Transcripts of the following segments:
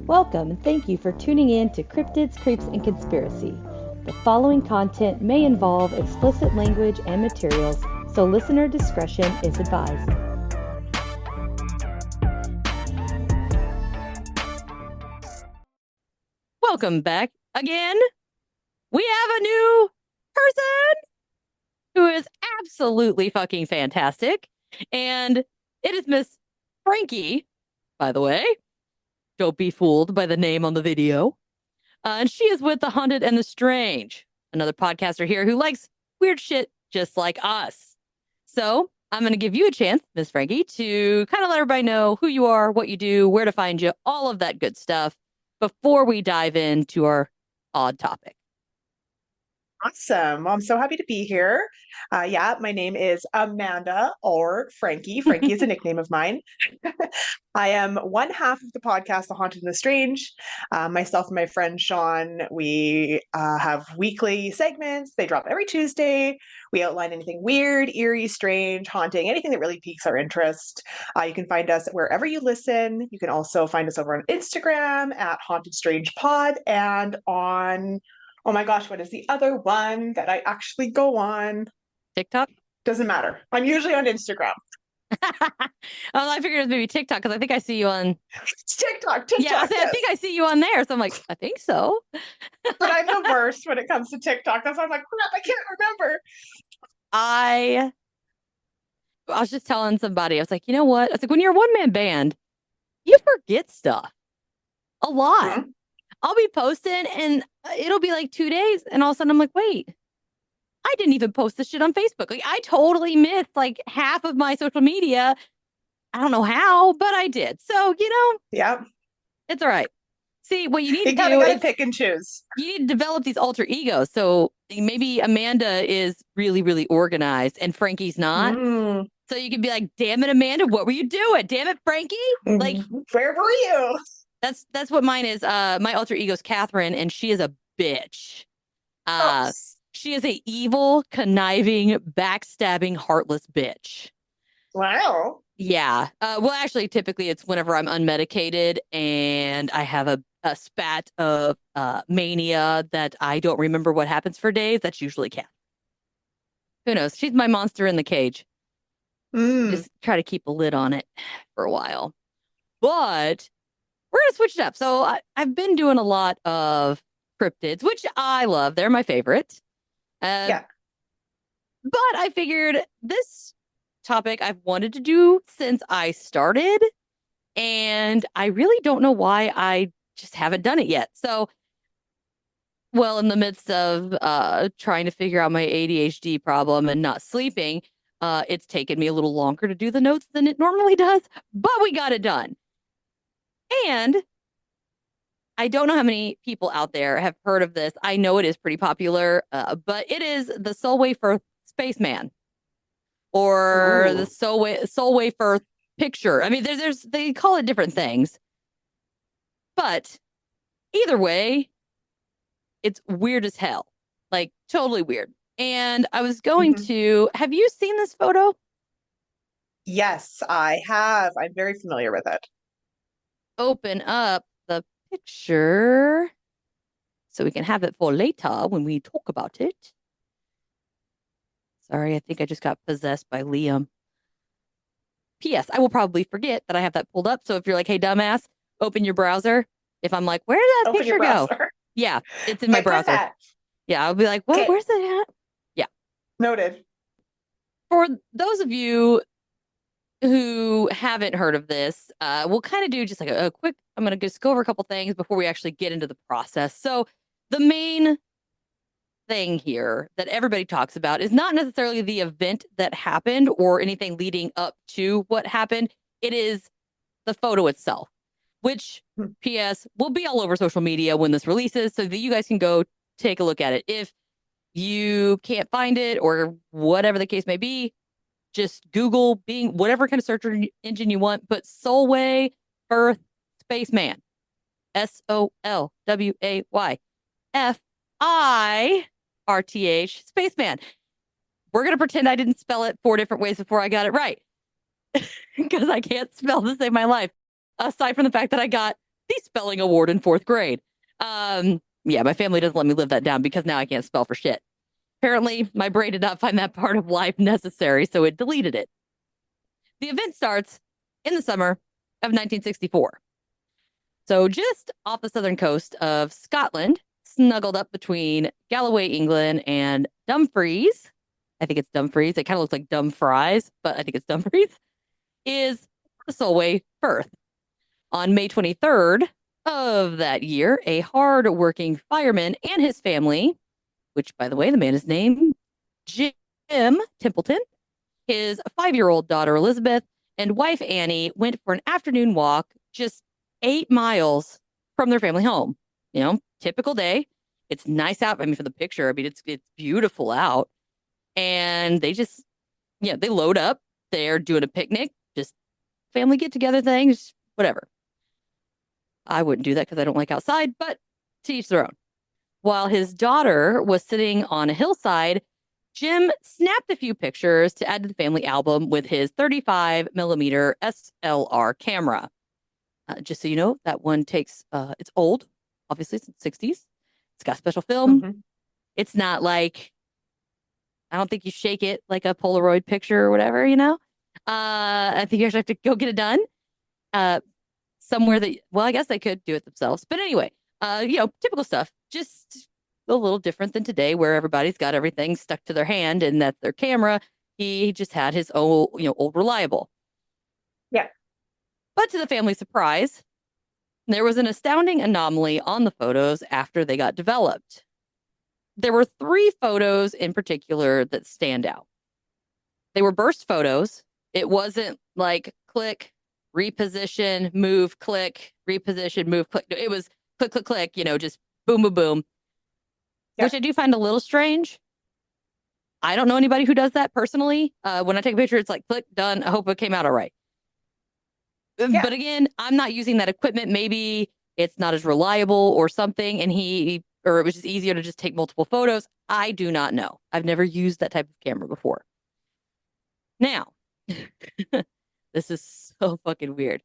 Welcome and thank you for tuning in to Cryptids, Creeps, and Conspiracy. The following content may involve explicit language and materials, so listener discretion is advised. Welcome back again. We have a new person who is absolutely fucking fantastic. And it is Miss Frankie, by the way. Don't be fooled by the name on the video. And she is with The Haunted and the Strange, another podcaster here who likes weird shit just like us. So I'm going to give you a chance, Miss Frankie, to kind of let everybody know who you are, what you do, where to find you, all of that good stuff before we dive into our odd topic. Awesome. Well, I'm so happy to be here. My name is Amanda or Frankie. Frankie is a nickname of mine. I am one half of the podcast, The Haunted and the Strange. Myself and my friend Sean, we have weekly segments. They drop every Tuesday. We outline anything weird, eerie, strange, haunting, anything that really piques our interest. You can find us wherever you listen. You can also find us over on Instagram at Haunted Strange Pod and on... Oh my gosh, what is the other one that I actually go on? TikTok? Doesn't matter. I'm usually on Instagram. I figured it was maybe TikTok because I think I see you on... It's TikTok. Yeah, I think I see you on there. So I'm like, I think so. But I'm the worst when it comes to TikTok. That's why I'm like, crap, I can't remember. I was just telling somebody, I was like, you know what? I was like, when you're a one-man band, you forget stuff a lot. Mm-hmm. I'll be posting and it'll be like 2 days. And all of a sudden I'm like, wait, I didn't even post this shit on Facebook. Like I totally missed like half of my social media. I don't know how, but I did. So, yeah, it's all right. See, what you need to do is pick and choose. You need to develop these alter egos. So maybe Amanda is really, really organized and Frankie's not. Mm. So you can be like, damn it, Amanda, what were you doing? Damn it, Frankie. Like, where were you? That's what mine is. My alter ego is Catherine, and she is a bitch. She is a evil, conniving, backstabbing, heartless bitch. Wow. Yeah. Well, actually, typically it's whenever I'm unmedicated and I have a spat of mania that I don't remember what happens for days. That's usually Catherine. Who knows? She's my monster in the cage. Just try to keep a lid on it for a while. But we're going to switch it up. So I've been doing a lot of cryptids, which I love. They're my favorite. Yeah. But I figured this topic I've wanted to do since I started. And I really don't know why I just haven't done it yet. So, well, in the midst of trying to figure out my ADHD problem and not sleeping, it's taken me a little longer to do the notes than it normally does. But we got it done. And I don't know how many people out there have heard of this. I know it is pretty popular, but it is the Solway Firth Spaceman or the Solway Firth picture. I mean, they call it different things, but either way, it's weird as hell, like totally weird. And I was going to, have you seen this photo? Yes, I have. I'm very familiar with it. Open up the picture so we can have it for later when we talk about it. Sorry, I think I just got possessed by Liam. P.S. I will probably forget that I have that pulled up. So if you're like, hey, dumbass, open your browser. If I'm like, where did that picture go? Yeah, it's in my browser. Yeah, I'll be like, what? Where's that at? Yeah. Noted. For those of you who haven't heard of this, we'll kind of do just like a quick, I'm going to just go over a couple things before we actually get into the process. So the main thing here that everybody talks about is not necessarily the event that happened or anything leading up to what happened. It is the photo itself, which, P.S., will be all over social media when this releases so that you guys can go take a look at it. If you can't find it or whatever the case may be, just Google Bing, whatever kind of search engine you want, but Solway Firth Spaceman. SOLWAY FIRTH Spaceman. We're going to pretend I didn't spell it 4 different ways before I got it right because I can't spell to save my life, aside from the fact that I got the spelling award in 4th grade. Yeah, my family doesn't let me live that down because now I can't spell for shit. Apparently, my brain did not find that part of life necessary, so it deleted it. The event starts in the summer of 1964. So, just off the southern coast of Scotland, snuggled up between Galloway, England, and Dumfries. I think it's Dumfries. It kind of looks like dumb fries, but I think it's Dumfries. Is the Solway Firth. On May 23rd of that year, a hard-working fireman and his family, which, by the way, the man is named Jim Templeton, his 5-year-old daughter Elizabeth, and wife Annie went for an afternoon walk just 8 miles from their family home. Typical day. It's nice out. I mean, for the picture, I mean, it's beautiful out. And they just, they load up. They're doing a picnic, just family get together things, whatever. I wouldn't do that because I don't like outside, but to each their own. While his daughter was sitting on a hillside, Jim snapped a few pictures to add to the family album with his 35 millimeter SLR camera. Just so you know, that one it's old. Obviously, it's in the 60s. It's got special film. Mm-hmm. It's not like, I don't think you shake it like a Polaroid picture or whatever, I think you actually have to go get it done. Somewhere that, well, I guess they could do it themselves. But anyway, typical stuff. Just a little different than today where everybody's got everything stuck to their hand and that's their camera. He just had his old reliable. Yeah. But to the family's surprise, there was an astounding anomaly on the photos after they got developed. There were 3 photos in particular that stand out. They were burst photos. It wasn't like click, reposition, move, click, reposition, move, click. It was click, click, click, just boom, boom, boom, which I do find a little strange. I don't know anybody who does that personally. When I take a picture, it's like click, done. I hope it came out all right. Yeah. But again, I'm not using that equipment. Maybe it's not as reliable or something. And or it was just easier to just take multiple photos. I do not know. I've never used that type of camera before. Now, this is so fucking weird.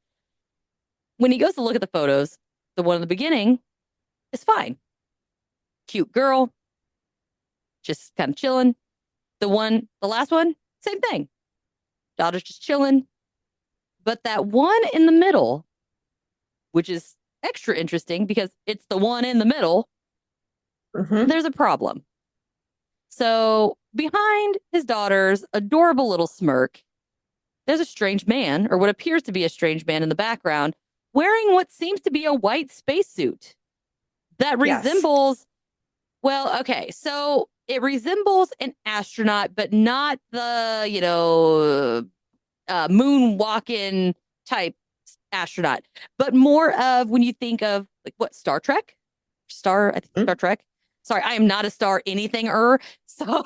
When he goes to look at the photos, the one in the beginning is fine. Cute girl, just kind of chilling. The last one, same thing. Daughter's just chilling. But that one in the middle, which is extra interesting because it's the one in the middle, there's a problem. So behind his daughter's adorable little smirk, there's a strange man, or what appears to be a strange man in the background, wearing what seems to be a white spacesuit that resembles, well, okay, so it resembles an astronaut, but not the, moonwalking type astronaut, but more of when you think of like what, Star Trek? I think Star Trek. Sorry, I am not a star anything-er. So,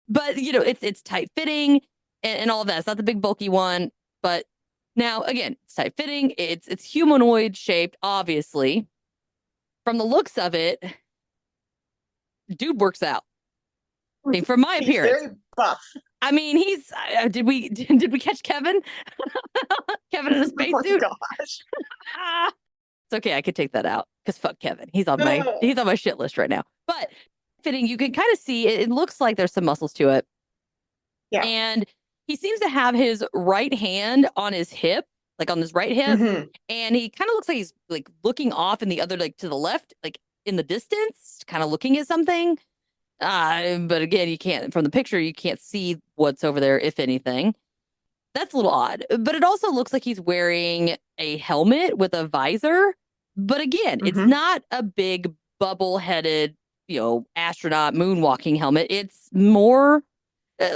but it's tight fitting and all of that. It's not the big bulky one, but now again, it's tight fitting. It's humanoid shaped, obviously. From the looks of it, dude works out. I mean, from my appearance, he's very buff. I mean, he's. Did we catch Kevin? Kevin in a spacesuit. Oh my gosh. It's okay. I could take that out because fuck Kevin. He's on my shit list right now. But fitting, you can kind of see it looks like there's some muscles to it. Yeah. And he seems to have his right hand on his hip, like on his right hip, and he kind of looks like he's like looking off in the other, like to the left, like in the distance, kind of looking at something. But again, you can't, from the picture, you can't see what's over there, if anything. That's a little odd. But it also looks like he's wearing a helmet with a visor. But again, it's not a big bubble-headed, astronaut moonwalking helmet. It's more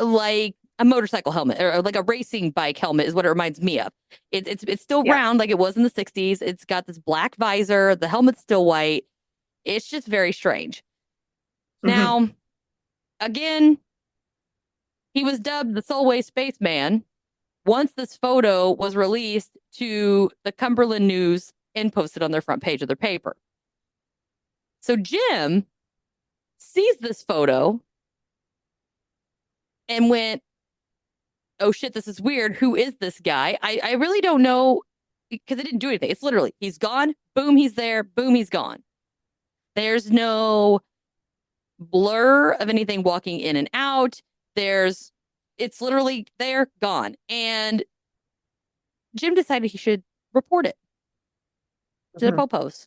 like a motorcycle helmet or like a racing bike helmet is what it reminds me of. It's still round like it was in the 60s. It's got this black visor. The helmet's still white. It's just very strange. Now, again, he was dubbed the Solway Spaceman once this photo was released to the Cumberland News and posted on their front page of their paper. So Jim sees this photo and went, oh shit, this is weird. Who is this guy? I really don't know because it didn't do anything. It's literally, he's gone, boom, he's there, boom, he's gone. There's no blur of anything walking in and out. It's literally there, gone. And Jim decided he should report it to the Mhm. Popos.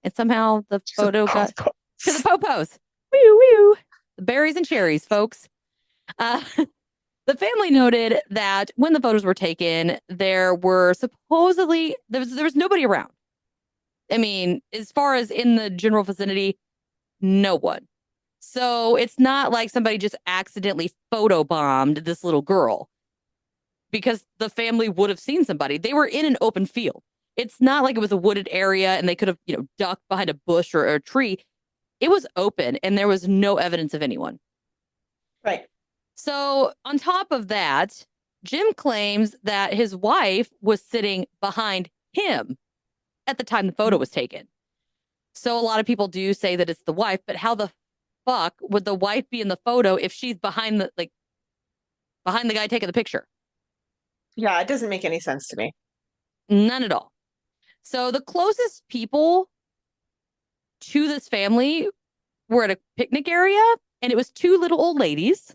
And somehow the She's a photo got pop. to the Popos. Woo woo. The berries and cherries, folks. Uh, the family noted that when the photos were taken, there were supposedly there was nobody around. I mean, as far as in the general vicinity, no one. So it's not like somebody just accidentally photobombed this little girl because the family would have seen somebody. They were in an open field. It's not like it was a wooded area and they could have, ducked behind a bush or a tree. It was open and there was no evidence of anyone. Right. So, on top of that, Jim claims that his wife was sitting behind him at the time the photo was taken. So, a lot of people do say that it's the wife, but how the fuck would the wife be in the photo if she's behind behind the guy taking the picture? Yeah, it doesn't make any sense to me. None at all. So, the closest people to this family were at a picnic area, and it was two little old ladies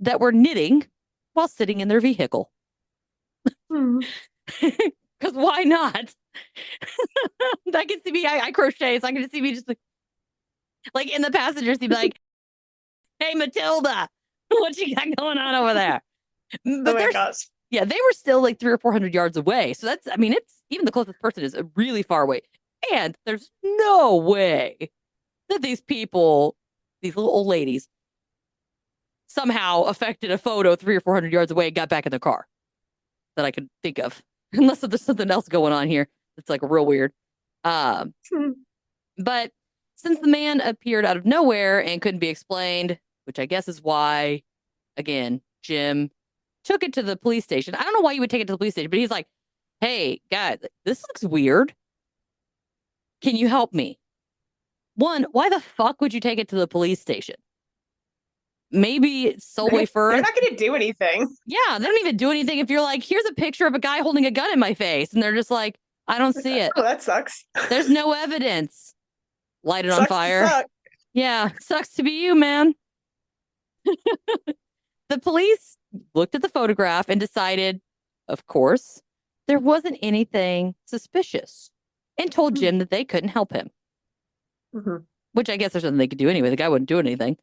that were knitting while sitting in their vehicle. Hmm. Because why not? I can see me, I crochet, so I can see me just like in the passenger seat, be like, hey, Matilda, what you got going on over there? Oh But my there's, gosh. yeah, they were still like 300 or 400 yards away. So that's, I mean, it's even the closest person is really far away. And there's no way that these people, these little old ladies, somehow affected a photo 300 or 400 yards away and got back in the car that I could think of. Unless there's something else going on here that's like real weird. Um, Hmm. but since the man appeared out of nowhere and couldn't be explained, which I guess is why, again, Jim took it to the police station. I don't know why you would take it to the police station, but he's like, hey, guys, this looks weird. Can you help me? One, why the fuck would you take it to the police station? Maybe Solway They're Firth. not going to do anything. Yeah, they don't even do anything if you're like, here's a picture of a guy holding a gun in my face. And they're just like, I don't see it. Oh, that sucks. There's no evidence. Light it on Sucks to fire. suck. Yeah, sucks to be you, man. The police looked at the photograph and decided, of course, there wasn't anything suspicious and told Jim that they couldn't help him, Mm-hmm. which I guess there's nothing they could do anyway. The guy wouldn't do anything.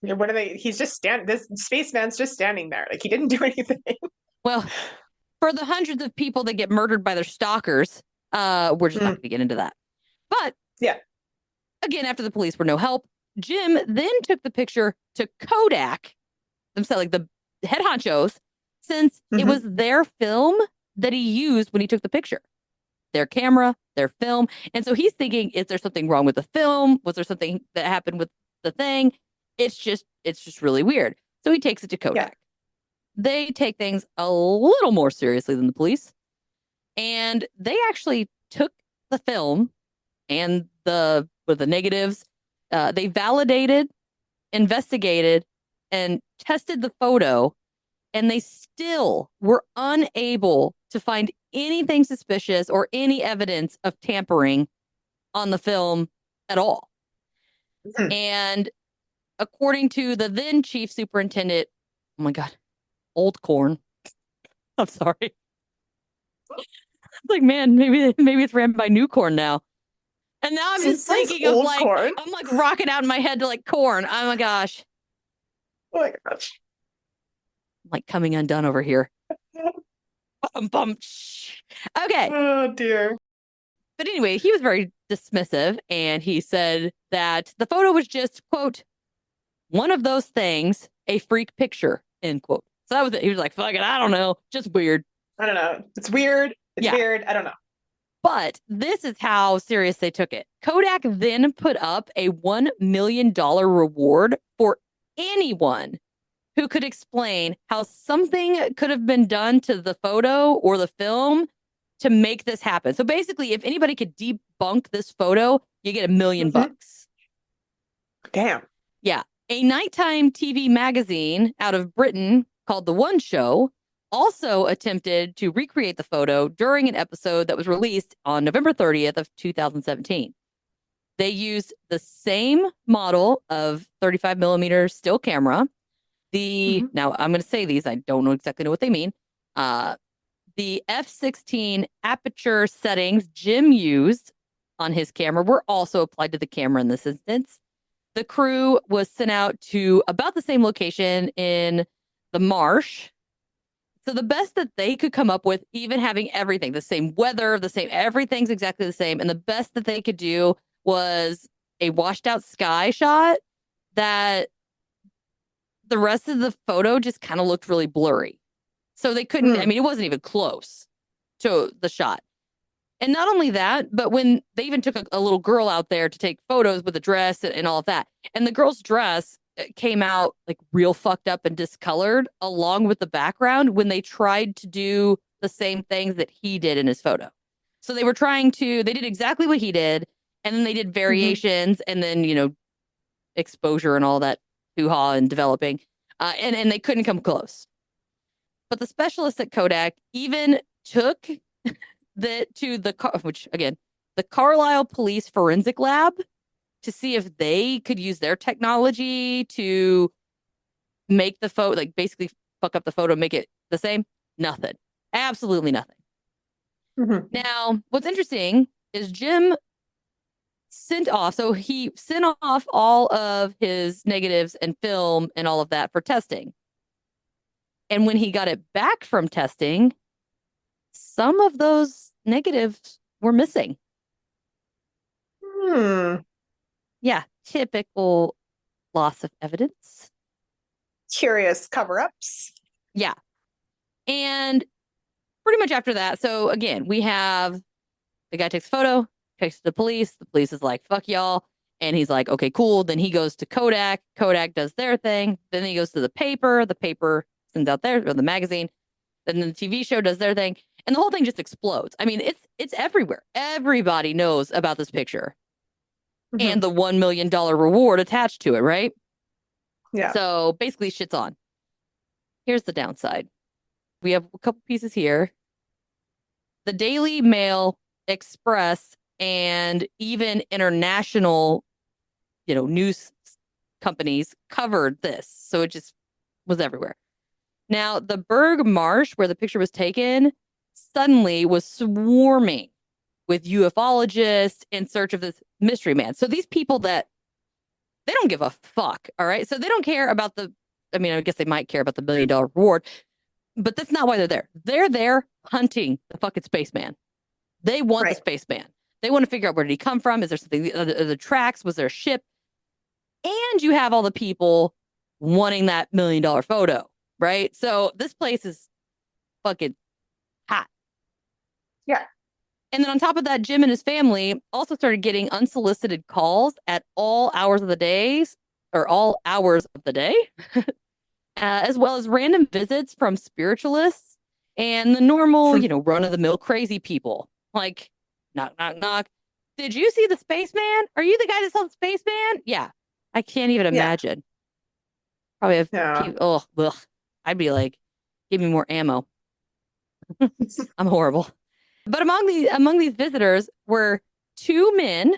Yeah, what are they? He's just this spaceman's just standing there. Like he didn't do anything. Well, for the hundreds of people that get murdered by their stalkers, we're just not going to get into that. But yeah, again, after the police were no help, Jim then took the picture to Kodak, themselves, like the head honchos, since it was their film that he used when he took the picture. Their camera, their film. And so he's thinking, is there something wrong with the film? Was there something that happened with the thing? It's just really weird. So he takes it to Kodak. Yeah. They take things a little more seriously than the police. And they actually took the film and with the negatives, they validated, investigated, and tested the photo, and they still were unable to find anything suspicious or any evidence of tampering on the film at all. Mhm. And according to the then chief superintendent, oh my God, old corn. I'm sorry. Like, man, maybe it's ran by new corn now. And now I'm just Sounds thinking of old like, corn. I'm like rocking out in my head to like corn. Oh my gosh. Oh my gosh. I'm like coming undone over here. Bum, bum. Okay. Oh dear. But anyway, he was very dismissive and he said that the photo was just, quote, one of those things, a freak picture, end quote. So that was it. He was like, fuck it, I don't know. Just weird. I don't know. It's weird. It's weird. I don't know. But this is how serious they took it. Kodak then put up a $1 million reward for anyone who could explain how something could have been done to the photo or the film to make this happen. So basically, if anybody could debunk this photo, you get $1 million bucks. Damn. Yeah. A nighttime TV magazine out of Britain called The One Show also attempted to recreate the photo during an episode that was released on November 30th of 2017. They used the same model of 35 millimeter still camera. Mhm. Now I'm going to say these, I don't know exactly know what they mean. The f/16 aperture settings Jim used on his camera were also applied to the camera in this instance. The crew was sent out to about the same location in the marsh. So the best that they could come up with, even having everything, the same weather, the same, everything's exactly the same. And the best that they could do was a washed out sky shot that the rest of the photo just kind of looked really blurry. So they couldn't, I Mm. mean, it wasn't even close to the shot. And not only that, but when they even took a little girl out there to take photos with a dress and all of that, and the girl's dress came out like real fucked up and discolored along with the background when they tried to do the same things that he did in his photo. So they did exactly what he did, and then they did Mhm. variations and then, exposure and all that hoo-ha and developing. And they couldn't come close. But the specialists at Kodak even took which again, the Carlisle Police Forensic Lab to see if they could use their technology to make the photo, like basically fuck up the photo, make it the same. Nothing. Absolutely nothing. Mhm. Now, what's interesting is Jim he sent off all of his negatives and film and all of that for testing. And when he got it back from testing, some of those negatives were missing. Hmm. Yeah, typical loss of evidence. Curious cover-ups. Yeah. And pretty much after that, so again, we have the guy takes a photo, takes it to the police. The police is like, fuck y'all. And he's like, okay, cool. Then he goes to Kodak. Kodak does their thing. Then he goes to the paper. The paper sends out or the magazine. Then the TV show does their thing. And the whole thing just explodes. I mean, it's everywhere. Everybody knows about this picture and Mhm. the $1 million reward attached to it, right? Yeah. So basically, shit's on. Here's the downside. We have a couple pieces here. The Daily Mail, Express, and even international, news companies covered this. So it just was everywhere. Now, the Berg Marsh, where the picture was taken, suddenly was swarming with ufologists in search of this mystery man. So these people that they don't give a fuck. All right. So they don't care about I mean, I guess they might care about the $1 million reward, but that's not why they're there. They're there hunting the fucking spaceman. They want the Right. spaceman. They want to figure out where did he come from? Is there something, the tracks? Was there a ship? And you have all the people wanting that $1 million photo, right? So this place is fucking hot. Yeah. And then on top of that, Jim and his family also started getting unsolicited calls at all hours of the days or all hours of the day, as well as random visits from spiritualists and the normal, run of the mill crazy people. Like, knock, knock, knock. Did you see the spaceman? Are you the guy that saw the spaceman? Yeah. I can't even Yeah. imagine. Probably have Yeah. people, oh, ugh. I'd be like, give me more ammo. I'm horrible. But among these visitors were two men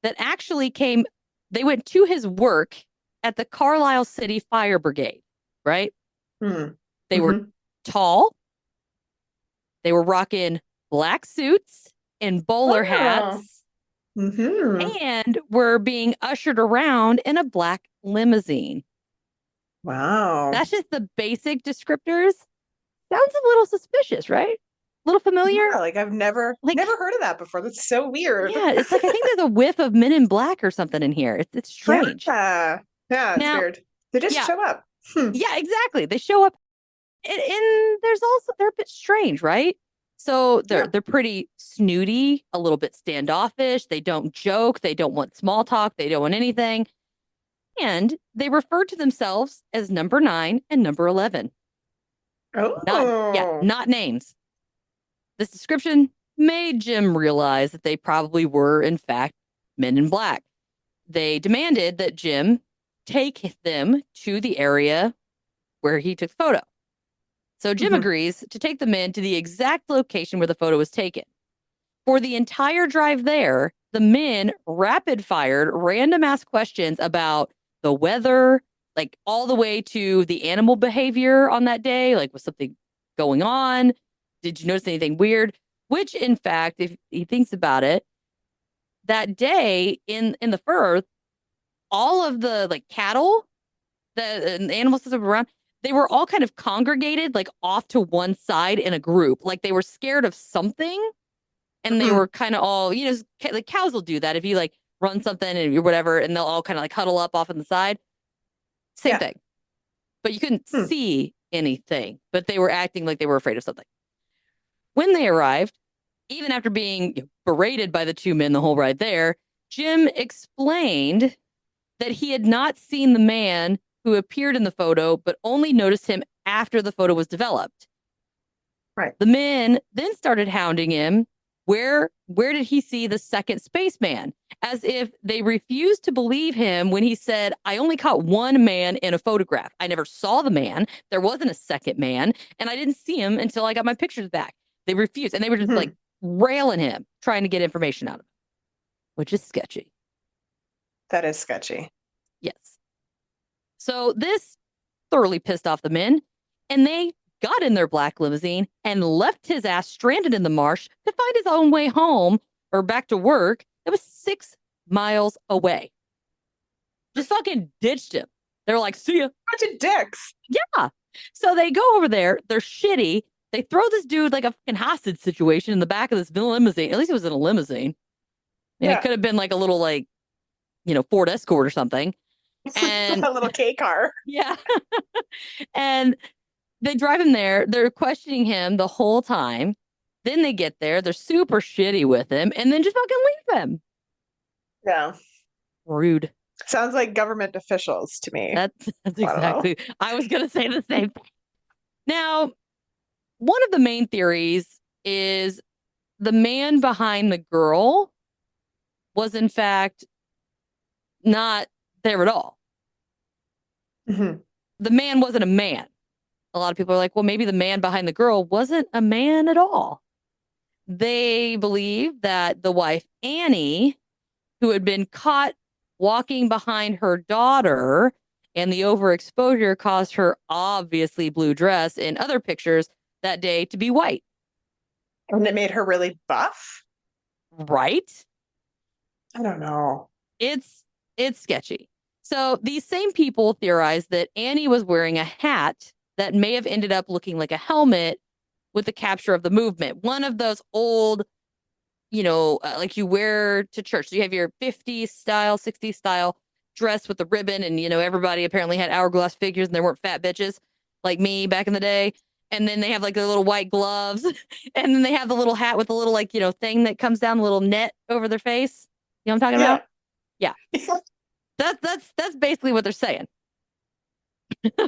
that actually came, they went to his work at the Carlisle City Fire Brigade, right? Mm. They were Mhm. tall, they were rocking black suits and bowler Oh. hats, Mhm. and were being ushered around in a black limousine. Wow. That's just the basic descriptors. Sounds a little suspicious, right? A little familiar? Yeah, like I've never Like, heard of that before. That's so weird. yeah, it's like I think there's a whiff of Men in Black or something in here. It's Yeah. strange. Yeah, it's Now, weird. They just yeah, show up. Hmm. yeah, exactly. They show up, and they're a bit strange, right? So they're Yeah. they're pretty snooty, a little bit standoffish. They don't joke. They don't want small talk. They don't want anything, and they refer to themselves as number 9 and number 11. Oh. Not names. This description made Jim realize that they probably were, in fact, Men in Black. They demanded that Jim take them to the area where he took the photo. So Jim agrees to take the men to the exact location where the photo was taken. For the entire drive there, the men rapid fired random ass questions about the weather, like all the way to the animal behavior on that day. Like, was something going on? Did you notice anything weird? Which, in fact, if he thinks about it, that day in the Firth, all of the like cattle, the animals that were around, they were all kind of congregated, like off to one side in a group. Like they were scared of something, and they were kind of all, like cows will do that if you like run something and whatever, and they'll all kind of like huddle up off on the side. Same thing, but you couldn't see anything, but they were acting like they were afraid of something. When they arrived, even after being berated by the two men the whole ride there, Jim explained that he had not seen the man who appeared in the photo, but only noticed him after the photo was developed. Right. The men then started hounding him. Where did he see the second spaceman? As if they refused to believe him when he said, I only caught one man in a photograph. I never saw the man. There wasn't a second man. And I didn't see him until I got my pictures back. They refused. And they were just like railing him, trying to get information out of him, which is sketchy. That is sketchy. Yes. So this thoroughly pissed off the men, and they got in their black limousine and left his ass stranded in the marsh to find his own way home or back to work. That was 6 miles away. Just fucking ditched him. They're like, see ya. Bunch of dicks. Yeah. So they go over there. They're shitty. They throw this dude like a fucking hostage situation in the back of this limousine. At least it was in a limousine. And it could have been like a little like, Ford Escort or something. And a little K car. Yeah. And they drive him there. They're questioning him the whole time. Then they get there. They're super shitty with him and then just fucking leave him. Yeah. Rude. Sounds like government officials to me. That's exactly. I was going to say the same thing. Now, one of the main theories is the man behind the girl was, in fact, not there at all. The man wasn't a man. A lot of people are like, well, maybe the man behind the girl wasn't a man at all. They believe that the wife, Annie, who had been caught walking behind her daughter, and the overexposure caused her obviously blue dress in other pictures that day to be white. And it made her really buff? Right? I don't know. It's sketchy. So these same people theorize that Annie was wearing a hat that may have ended up looking like a helmet with the capture of the movement. One of those old, like you wear to church. So you have your 50s style, 60s style dress with the ribbon, and, everybody apparently had hourglass figures and there weren't fat bitches like me back in the day. And then they have like the little white gloves and then they have the little hat with the little like, thing that comes down, the little net over their face. You know what I'm talking about? Yeah. That's basically what they're saying.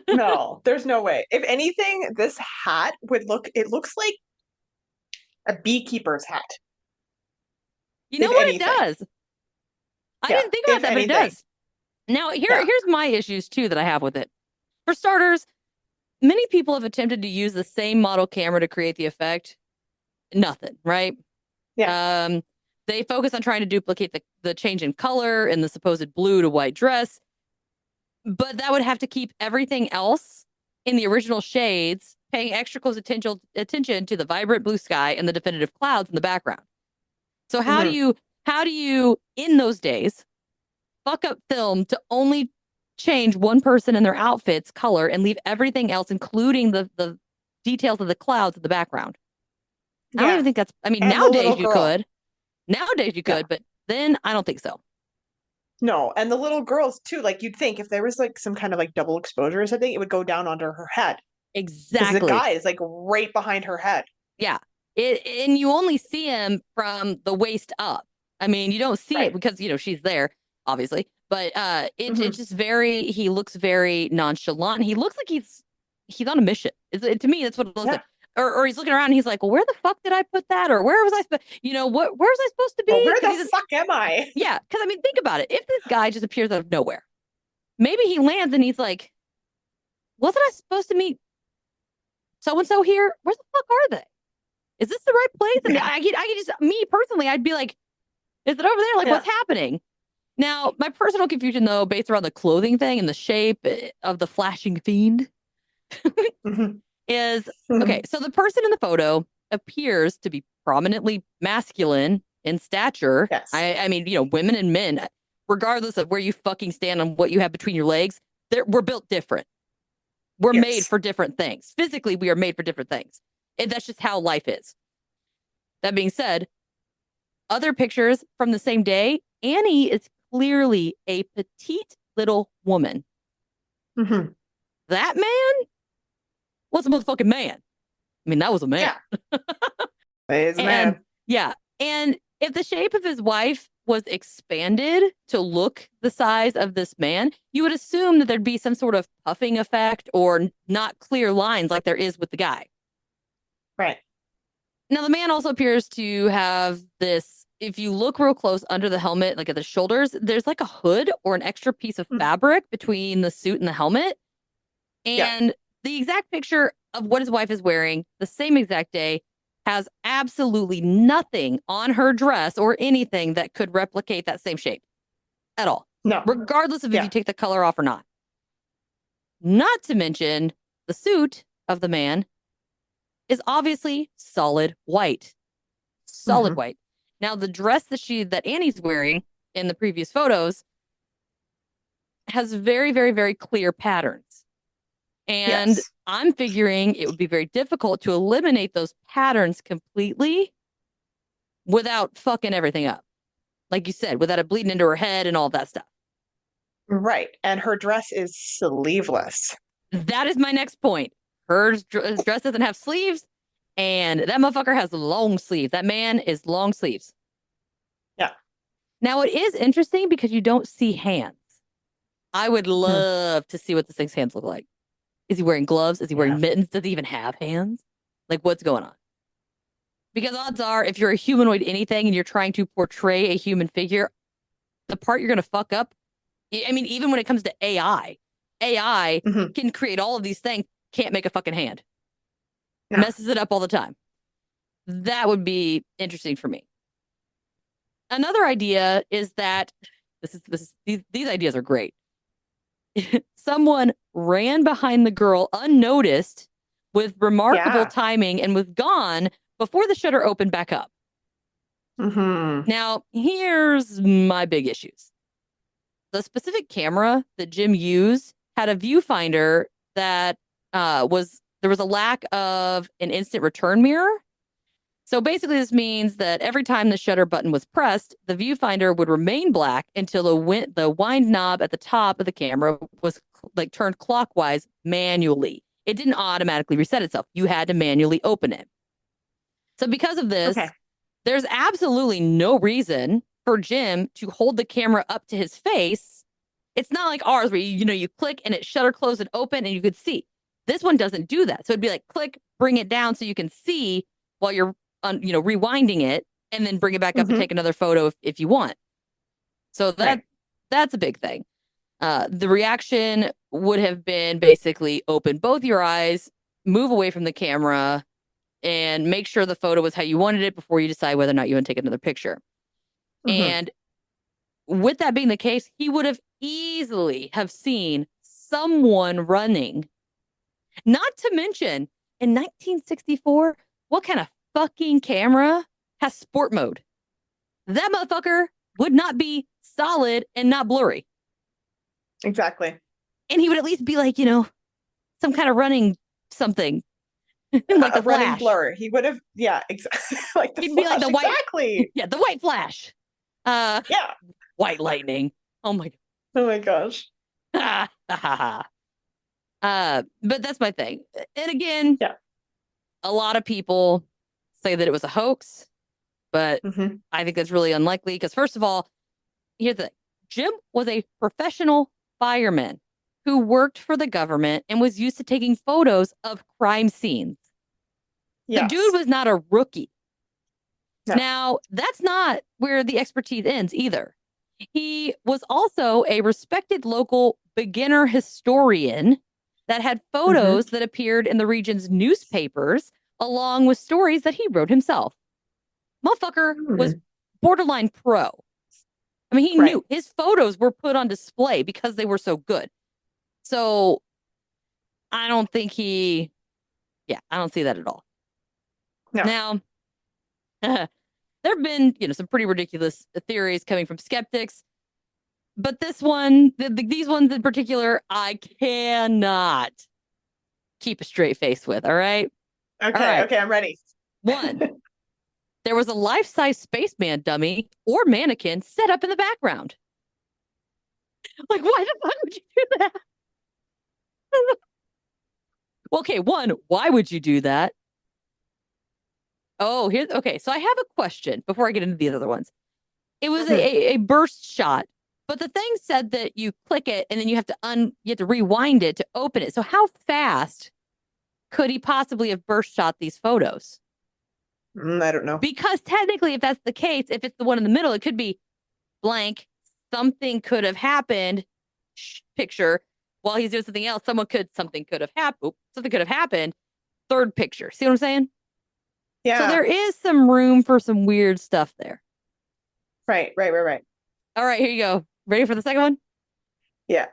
No, there's no way. If anything, this hat it looks like a beekeeper's hat. You know what it does? I didn't think about that, but it does. Now, here's my issues too that I have with it. For starters, many people have attempted to use the same model camera to create the effect. Nothing, right? Yeah. They focus on trying to duplicate the change in color in the supposed blue to white dress. But that would have to keep everything else in the original shades, paying extra close attention to the vibrant blue sky and the definitive clouds in the background. So how do you in those days fuck up film to only change one person and their outfits color and leave everything else, including the details of the clouds in the background? I don't even think that's, nowadays you could. Nowadays you could, but then I don't think so. No, and the little girls too, like you'd think if there was like some kind of like double exposure or something, it would go down under her head. Exactly. Because the guy is like right behind her head. Yeah. And you only see him from the waist up. I mean, you don't see it because, she's there, obviously. But it's just he looks very nonchalant. He looks like he's on a mission. To me, that's what it looks like. Or he's looking around and he's like, well, where the fuck did I put that? Or where was I supposed, where's I supposed to be? Well, where the fuck am I? Yeah. Because, think about it. If this guy just appears out of nowhere, maybe he lands and he's like, wasn't I supposed to meet so and so here? Where the fuck are they? Is this the right place? And Yeah. I could just, me personally, I'd be like, is it over there? Like, Yeah. what's happening? Now, my personal confusion, though, based around the clothing thing and the shape of the flashing fiend, Mhm. is okay. Mhm. So the person in the photo appears to be prominently masculine in stature. Yes. I mean, women and men, regardless of where you fucking stand on what you have between your legs, we're built different. We're made Yes. for different things. Physically, we are made for different things. And that's just how life is. That being said, other pictures from the same day, Annie is clearly a petite little woman. Mhm. That man was a motherfucking man. I mean, that was a man. Yeah. He is a And man. yeah. And if the shape of his wife was expanded to look the size of this man, you would assume that there'd be some sort of puffing effect or not clear lines like there is with the guy. Right. Now, the man also appears to have this. If you look real close under the helmet, like at the shoulders, there's like a hood or an extra piece of Mm. fabric between the suit and the helmet. Yeah. And the exact picture of what his wife is wearing the same exact day has absolutely nothing on her dress or anything that could replicate that same shape at all, No. regardless of if you Yeah. take the color off or not. Not to mention the suit of the man is obviously solid white. Solid Mhm. white. Now, the dress that Annie's wearing in the previous photos has very, very, very clear patterns. And Yes. I'm figuring it would be very difficult to eliminate those patterns completely without fucking everything up. Like you said, without it bleeding into her head and all that stuff. Right. And her dress is sleeveless. That is my next point. Her dress doesn't have sleeves, and that motherfucker has long sleeves. That man is long sleeves. Yeah. Now, it is interesting because you don't see hands. I would Mm. love to see what this thing's hands look like. Is he wearing gloves? Is he Yeah. wearing mittens? Does he even have hands? Like, what's going on? Because odds are, if you're a humanoid anything and you're trying to portray a human figure, the part you're going to fuck up, I mean, even when it comes to AI Mhm. can create all of these things, can't make a fucking hand, No. messes it up all the time. That would be interesting for me. Another idea is that these ideas are great. Someone ran behind the girl unnoticed with remarkable Yeah. timing and was gone before the shutter opened back up. Mhm. Now, here's my big issues. The specific camera that Jim used had a viewfinder that there was a lack of an instant return mirror. So basically, this means that every time the shutter button was pressed, the viewfinder would remain black until the wind knob at the top of the camera was like turned clockwise manually. It didn't automatically reset itself. You had to manually open it. So because of Okay. this, there's absolutely no reason for Jim to hold the camera up to his face. It's not like ours where you click and it shutter closed and open and you could see. This one doesn't do that. So it'd be like click, bring it down so you can see while you're rewinding it, and then bring it back up and Mhm. take another photo if you want. So Right. that's a big thing. The reaction would have been basically open both your eyes, move away from the camera, and make sure the photo was how you wanted it before you decide whether or not you want to take another picture. Mhm. And with that being the case, he would have easily have seen someone running. Not to mention, in 1964, what kind of fucking camera has sport mode? That motherfucker would not be solid and not blurry. Exactly. And he would at least be like, some kind of running something, like A the running Flash. blur. He would have, yeah, exactly. Like the He'd be like Flash. the white, Exactly. yeah, the white Flash. Uh, Yeah. White lightning. Oh my Oh my gosh. god. But that's my thing. And again, Yeah. a lot of people say that it was a hoax, but Mhm. I think that's really unlikely because, first of all, here's the thing. Jim was a professional fireman who worked for the government and was used to taking photos of crime scenes. The dude Yes. was not a rookie. No. Now, that's not where the expertise ends either. He was also a respected local beginner historian that had photos that appeared in the region's newspapers, along with stories that he wrote himself. Motherfucker was borderline pro. I mean, he knew his photos were put on display because they were so good. So I don't think I don't see that at all. No. Now, there have been, some pretty ridiculous theories coming from skeptics, but this one, these ones in particular, I cannot keep a straight face with. All right. Okay. All right. Okay. I'm ready. 1, there was a life-size spaceman dummy or mannequin set up in the background. Like, why the fuck would you do that? Okay, 1, why would you do that? Oh, okay. So I have a question before I get into the other ones. It was a burst shot, but the thing said that you click it and then you have to rewind it to open it. So how fast could he possibly have burst shot these photos? I don't know. Because technically, if that's the case, if it's the one in the middle, it could be blank. Something could have happened. Picture. While he's doing something else, something could have happened. Something could have happened. Third picture. See what I'm saying? Yeah. So there is some room for some weird stuff there. Right. All right, here you go. Ready for the second one? Yeah.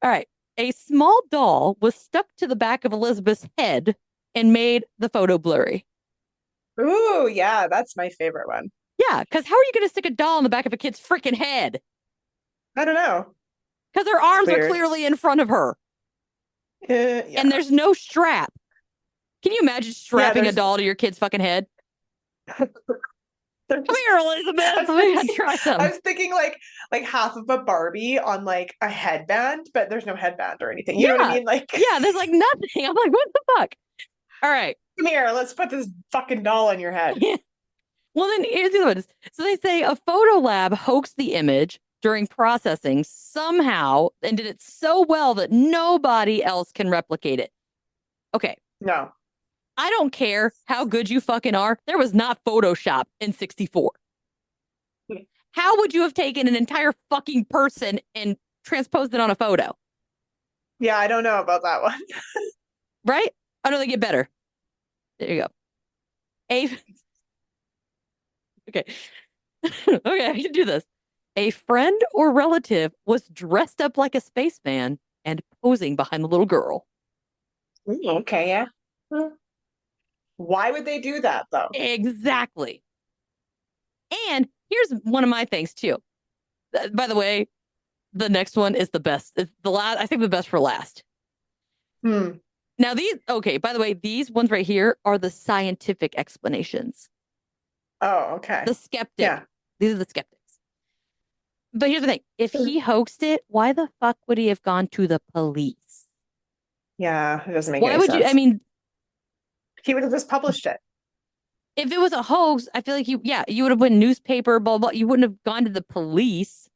All right. A small doll was stuck to the back of Elizabeth's head and made the photo blurry. Ooh, yeah, that's my favorite one. Yeah, because how are you going to stick a doll in the back of a kid's freaking head? I don't know. Because her arms are clearly in front of her. Yeah. And there's no strap. Can you imagine strapping a doll to your kid's fucking head? Come here, Elizabeth. We gotta try some. I was thinking like half of a Barbie on like a headband, but there's no headband or anything. You know what I mean? Like, yeah, there's like nothing. I'm like, what the fuck? All right. Come here, let's put this fucking doll on your head. Yeah. Well, then here's the other one. So they say a photo lab hoaxed the image during processing somehow and did it so well that nobody else can replicate it. Okay. No. I don't care how good you fucking are. There was not Photoshop in 64. How would you have taken an entire fucking person and transposed it on a photo? Yeah, I don't know about that one. Right? I know they get better. There you go. Okay. Okay, I can do this. A friend or relative was dressed up like a spaceman and posing behind the little girl. Okay, yeah. Why would they do that, though? Exactly. And here's one of my things, too. By the way, the next one is the best. It's the last. I think the best for last. Now, by the way, these ones right here are the scientific explanations. Oh, okay. The skeptic. Yeah. These are the skeptics. But here's the thing. If he hoaxed it, why the fuck would he have gone to the police? Yeah, it doesn't make any sense. I mean, he would have just published it. If it was a hoax, I feel like you would have went newspaper, blah, blah. You wouldn't have gone to the police.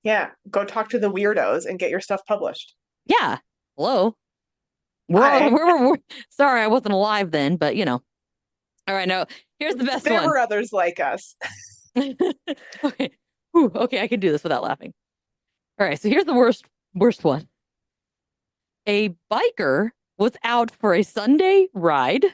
Yeah. Go talk to the weirdos and get your stuff published. Yeah. Hello. We're sorry, I wasn't alive then, but All right, now here's the best one. There were others like us. Okay. Whew, okay, I can do this without laughing. All right, so here's the worst one. A biker was out for a Sunday ride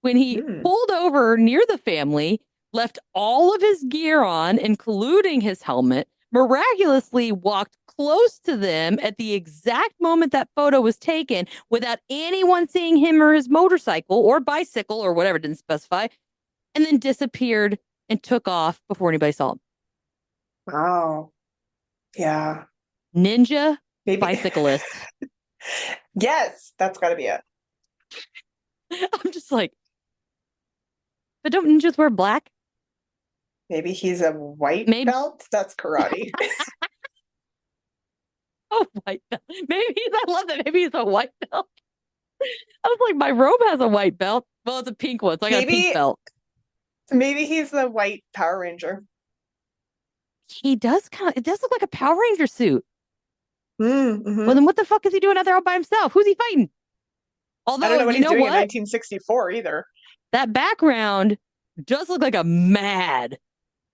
when he pulled over near the family, left all of his gear on, including his helmet, miraculously walked close to them at the exact moment that photo was taken without anyone seeing him or his motorcycle or bicycle or whatever, didn't specify, and then disappeared and took off before anybody saw him. Wow. Yeah. Ninja bicyclist. Yes, that's got to be it. I'm just like, but don't ninjas wear black? Maybe he's a white belt. That's karate. Oh, white belt. I love that. Maybe he's a white belt. I was like, my robe has a white belt. Well, it's a pink one, so I got a pink belt. Maybe he's the white Power Ranger. It does look like a Power Ranger suit. Mm-hmm. Well, then what the fuck is he doing out there all by himself? Who's he fighting? Although, I don't know what he's doing in 1964 either. That background does look like a mad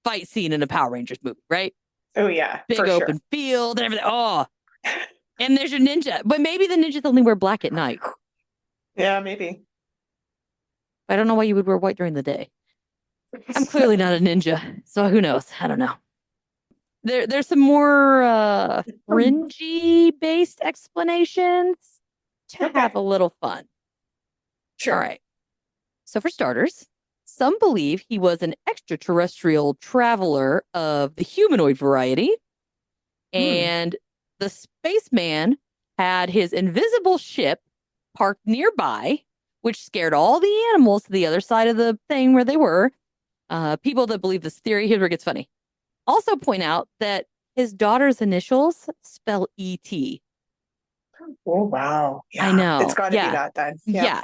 fight scene in a Power Rangers movie, right? Oh yeah, Big for sure. open field and everything. Oh, and there's your ninja. But maybe the ninjas only wear black at night. Yeah, maybe. I don't know why you would wear white during the day. I'm clearly not a ninja, so who knows? I don't know. There's some more fringy based explanations to Okay, have a little fun. All sure. right. So for starters, some believe he was an extraterrestrial traveler of the humanoid variety, Hmm. and the spaceman had his invisible ship parked nearby, which scared all the animals to the other side of the thing where they were. People that believe this theory, here's where it gets funny. Also point out that his daughter's initials spell ET. Oh wow. I Yeah, it's know. got to be Yeah. that then. Yeah. Yeah.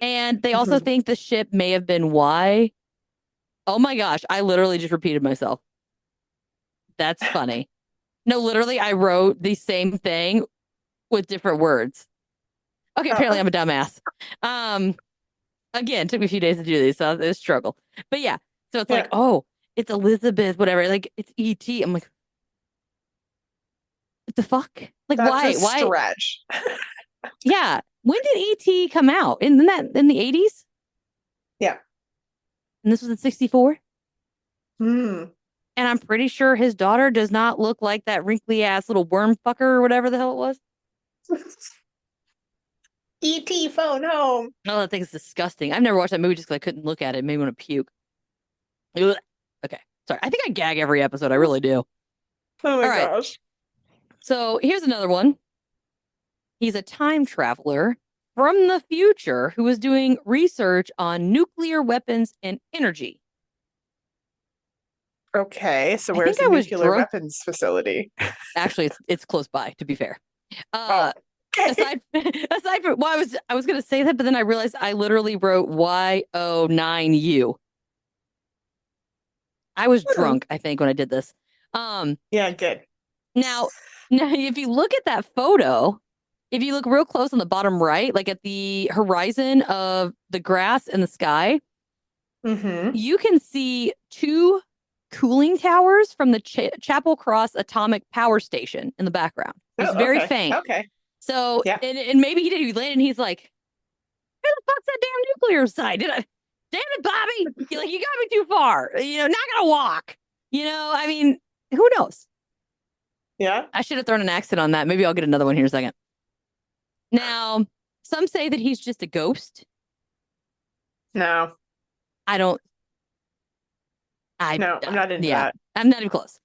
And they also Hmm. think the ship may have been Y. Oh my gosh, I literally just repeated myself. That's funny. No, literally, I wrote the same thing with different words. Okay, apparently Uh, I'm a dumbass. Um, Again, took me a few days to do these, so it was a struggle. But yeah, so it's like, yeah, oh, it's Elizabeth, whatever. Like it's ET. I'm like, what the fuck? Like, that's a why? Why? stretch. Yeah. When did ET come out? Isn't that in the 80s? Yeah. And this was in 64? Hmm. And I'm pretty sure his daughter does not look like that wrinkly ass little worm fucker or whatever the hell it was. ET phone home. Oh, that thing's disgusting. I've never watched that movie just because I couldn't look at it. It made me want to puke. Ugh. Okay. Sorry. I think I gag every episode. I really do. Oh All my right. gosh. So here's another one. He's a time traveler from the future who was doing research on nuclear weapons and energy. Okay, so I where's think the I was nuclear drunk. weapons facility? Actually, it's close by, to be fair. Oh, okay. Aside from well, I was gonna say that, but then I realized I literally wrote Y09U. I was Hmm. drunk, I think, when I did this. Um, Yeah, good. now, now if you look at that photo, if you look real close on the bottom right, like at the horizon of the grass and the sky, Mm-hmm. you can see two cooling towers from the Chapel Cross Atomic Power Station in the background. It's Oh, very okay. faint. Okay. So, Yeah. and maybe he landed and he's like, where the fuck's that damn nuclear site? Did I, damn it, Bobby. You're like, you got me too far. Not gonna walk. I mean, who knows? Yeah. I should have thrown an accent on that. Maybe I'll get another one here in a second. Now, some say that he's just a ghost. No. I don't, I, No, I'm not into yeah, that. I'm not even close.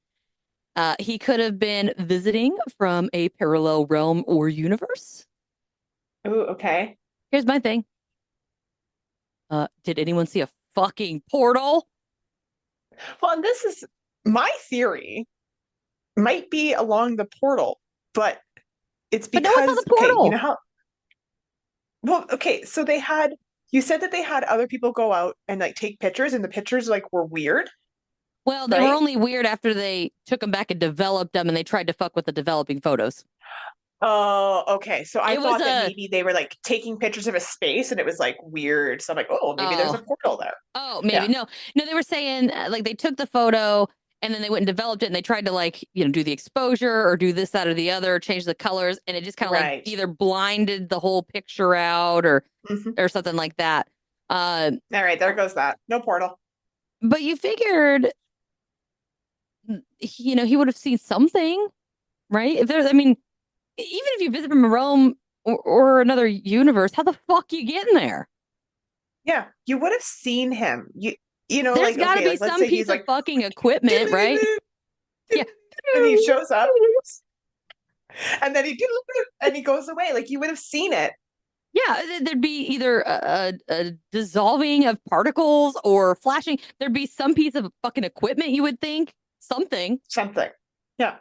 He could have been visiting from a parallel realm or universe. Oh, okay. Here's my thing. Did anyone see a fucking portal? Well, and this is my theory might be along the portal, but it's But no one saw because, the okay, you know portal. how, well, okay, so you said that they had other people go out and like take pictures, and the pictures like were weird, Well, they were right? only weird after they took them back and developed them and they tried to fuck with the developing photos. Oh, okay. So I It was thought that a, maybe they were like taking pictures of a space and it was like weird. So I'm like, oh, maybe there's a oh, portal there. oh, maybe. Yeah. No, no, they were saying like they took the photo and then they went and developed it and they tried to like, do the exposure or do this, that, or the other, change the colors. And it just kind of like Right. either blinded the whole picture out Hmm. or something like that. Uh, All right, there goes that. No portal. but you figured, he would have seen something, right? If there's, I mean, even if you visit from a realm or another universe, how the fuck you get in there? Yeah, you would have seen him. There's Like got to okay, be like let's some say he's piece of like fucking equipment, right? Yeah. and he shows up and then he goes away. Like you would have seen it. Yeah, there'd be either a dissolving of particles or flashing. There'd be some piece of fucking equipment, you would think. Something. Something. Yeah.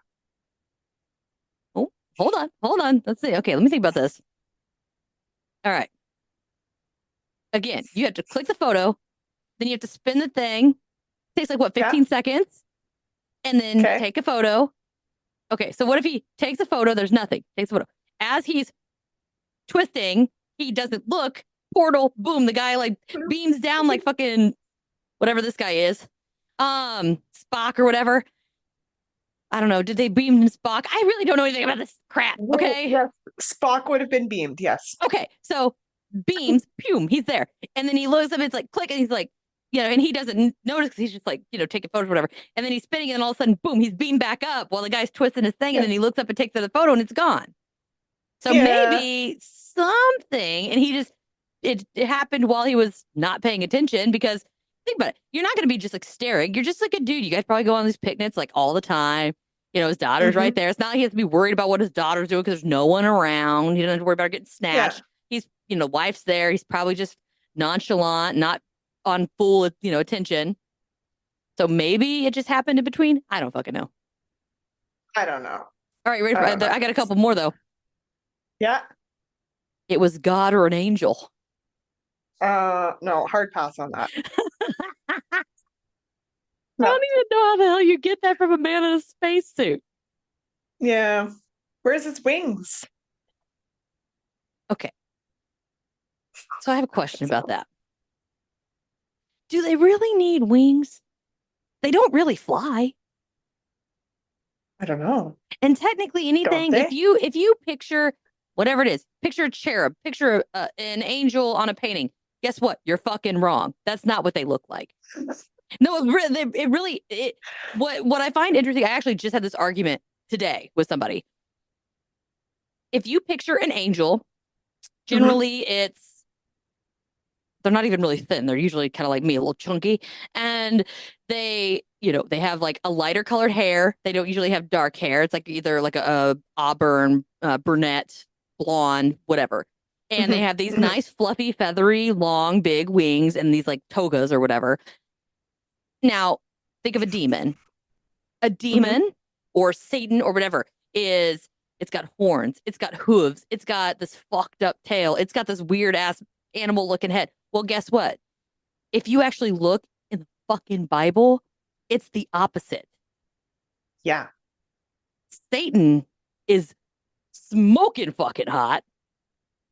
Oh, hold on. Hold on. Let's see. Okay, let me think about this. All right. Again, you have to click the photo, then you have to spin the thing. It takes like what, Yeah. 15 seconds? And then Okay. take a photo. Okay, so what if he takes a photo? There's nothing. Takes a photo. As he's twisting, he doesn't look. Portal, boom, the guy like beams down like fucking whatever this guy is. Spock or whatever. I don't know. Did they beam Spock? I really don't know anything about this crap. Okay. Yes, Spock would have been beamed. Yes. Okay. So beams, boom, he's there. And then he looks up, it's like click, and he's like, and he doesn't notice because he's just like, taking photos, whatever. And then he's spinning, and then all of a sudden, boom, he's beamed back up while the guy's twisting his thing. And Yeah. then he looks up and takes the photo, and it's gone. So Yeah. maybe something, and it happened while he was not paying attention because think about it. You're not going to be just like staring. You're just like a dude. You guys probably go on these picnics like all the time. His daughter's right Hmm. there. It's not like he has to be worried about what his daughter's doing because there's no one around. He doesn't have to worry about her getting Yeah. snatched. He's, wife's there. He's probably just nonchalant, not on full, attention. So maybe it just happened in between. I don't fucking know. I don't know. All right, ready I for? don't know. I got a couple more though. Yeah. It was God or an angel. No, hard pass on that. I No. don't even know how the hell you get that from a man in a spacesuit. Yeah. Where's his wings? Okay, so I have a question about that. Do they really need wings? They don't really fly. I don't know. And technically, Don't anything they? if you picture whatever it is, picture a cherub, picture an angel on a painting. Guess what? You're fucking wrong. That's not what they look like. No, what I find interesting. I actually just had this argument today with somebody. If you picture an angel, Hmm. generally they're not even really thin. They're usually kind of like me, a little chunky. And they have like a lighter colored hair. They don't usually have dark hair. It's like either like a auburn, brunette, blonde, whatever. And they Hmm. have these Hmm. nice, fluffy, feathery, long, big wings and these like togas or whatever. Now, think of a demon. A Hmm. demon or Satan or whatever it's got horns, it's got hooves, it's got this fucked up tail, it's got this weird ass animal looking head. Well, guess what? If you actually look in the fucking Bible, it's the opposite. Yeah. Satan is smoking fucking hot.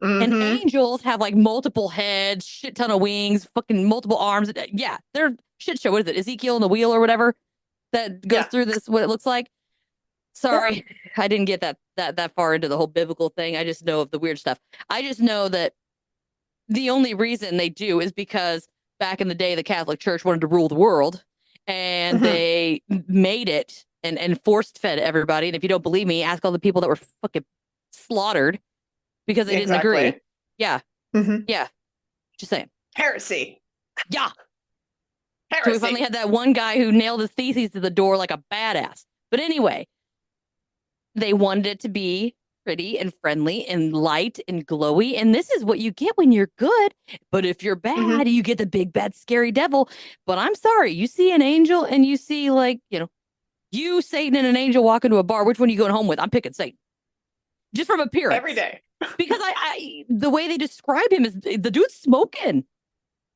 And Hmm. angels have like multiple heads, shit ton of wings, fucking multiple arms. Yeah, they're shit show. What is it? Ezekiel and the wheel or whatever that goes Yeah. through this, what it looks like. Yep. Sorry, I didn't get that far into the whole biblical thing. I just know of the weird stuff. I just know that the only reason they do is because back in the day, the Catholic Church wanted to rule the world, and Hmm. they made it and forced fed everybody. And if you don't believe me, ask all the people that were fucking slaughtered because they didn't agree. Exactly. Yeah, Hmm. yeah, just saying. Heresy. Yeah. So we finally Heresy. had that one guy who nailed his theses to the door like a badass. But anyway, they wanted it to be pretty and friendly and light and glowy. And this is what you get when you're good. But if you're Hmm. bad, you get the big, bad, scary devil. But I'm sorry, you see an angel and you see, like, you, Satan, and an angel walk into a bar. Which one are you going home with? I'm picking Satan just from Every appearance. day. Because the way they describe him is the dude's smoking.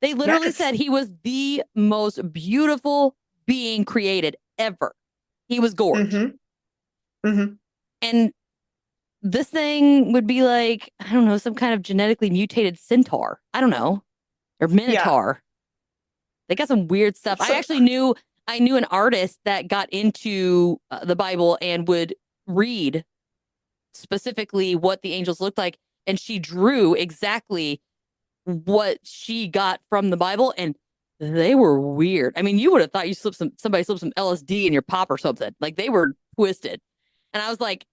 They literally Yes. said he was the most beautiful being created ever. He was gorge. Hmm. Hmm. And this thing would be like, I don't know, some kind of genetically mutated centaur. I don't know. Or Yeah. minotaur. They got some weird stuff. So, I knew an artist that got into the Bible and would read specifically what the angels looked like, and she drew exactly what she got from the Bible, and they were weird. I mean, you would have thought somebody slipped some LSD in your pop or something. Like they were twisted. And I was like,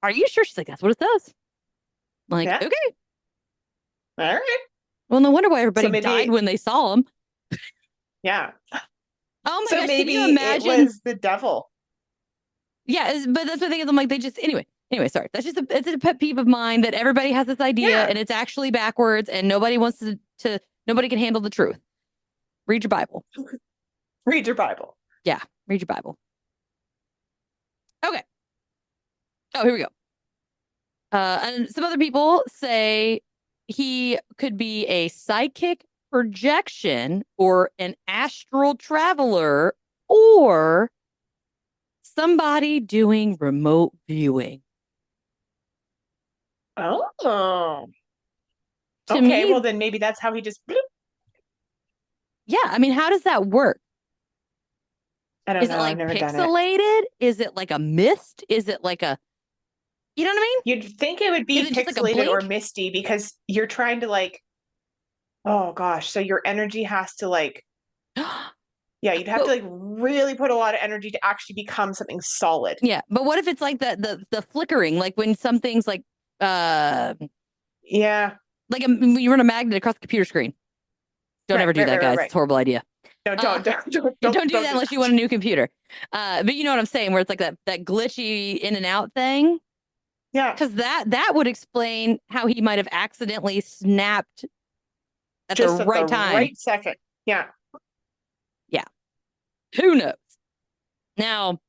"Are you sure?" She's like, "That's what it says." I'm like, yeah. okay. All right. Well, no wonder why So everybody died maybe, when they saw him. yeah. Oh my So gosh, can you maybe it imagine? was the devil. Yeah, but that's the thing is, I'm like, they just anyway. Sorry, it's a pet peeve of mine that everybody has this idea Yeah. and it's actually backwards, and nobody wants to nobody can handle the truth. Read your Bible. Read your Bible. Yeah, read your Bible. Okay. Oh, here we go. And some other people say he could be a psychic projection or an astral traveler or somebody doing remote viewing. Oh. To Okay. me, Well, then maybe that's how he just bloop. yeah, I mean, how does that work? I don't Is it know. I've like never done it. pixelated? Is it like a mist? Is it like a, you know what I mean? You'd think it would Is be it just like a pixelated or blink? misty because you're trying to like, oh gosh, so your energy has to like, yeah, you'd have to But like really put a lot of energy to actually become something solid. yeah, but what if it's like the flickering, like when something's uh Yeah. when you run a magnet across the computer screen. Don't Right, ever do right, that, right, right, guys. right. It's a horrible idea. No, Uh, don't do don't that do unless you want that. a new computer. But you know what I'm saying, where it's like that glitchy in and out thing. Yeah. Because that would explain how he might have accidentally snapped at the Just at the right time. right second. Yeah. Yeah. Who knows? Now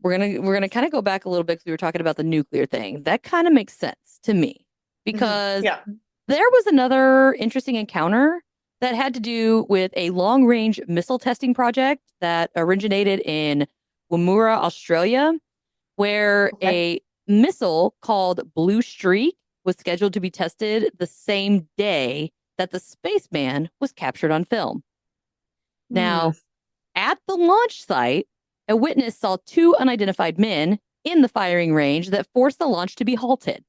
we're gonna kind of go back a little bit because we were talking about the nuclear thing. That kind of makes sense to me because Yeah. there was another interesting encounter that had to do with a long range missile testing project that originated in Woomera, Australia, where Okay. a missile called Blue Streak was scheduled to be tested the same day that the spaceman was captured on film. Hmm. Now, at the launch site, a witness saw two unidentified men in the firing range that forced the launch to be halted.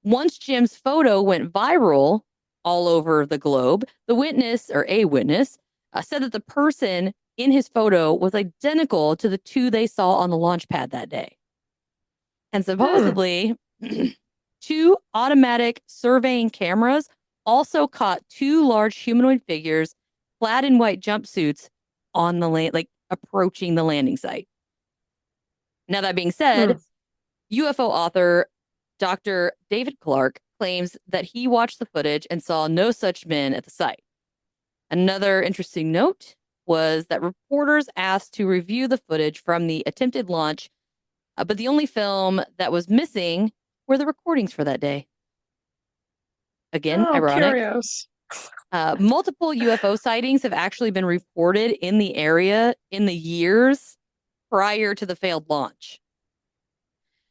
Once Jim's photo went viral all over the globe, the witness, or a witness, said that the person in his photo was identical to the two they saw on the launch pad that day. And Hmm. supposedly, two automatic surveying cameras also caught two large humanoid figures clad in white jumpsuits on the land, like approaching the landing site. Now, that being Hmm. said, UFO author Dr. David Clark claims that he watched the footage and saw no such men at the site. Another interesting note was that reporters asked to review the footage from the attempted launch, but the only film that was missing were the recordings for that day. Again, Oh, ironic. curious. Multiple UFO sightings have actually been reported in the area in the years prior to the failed launch.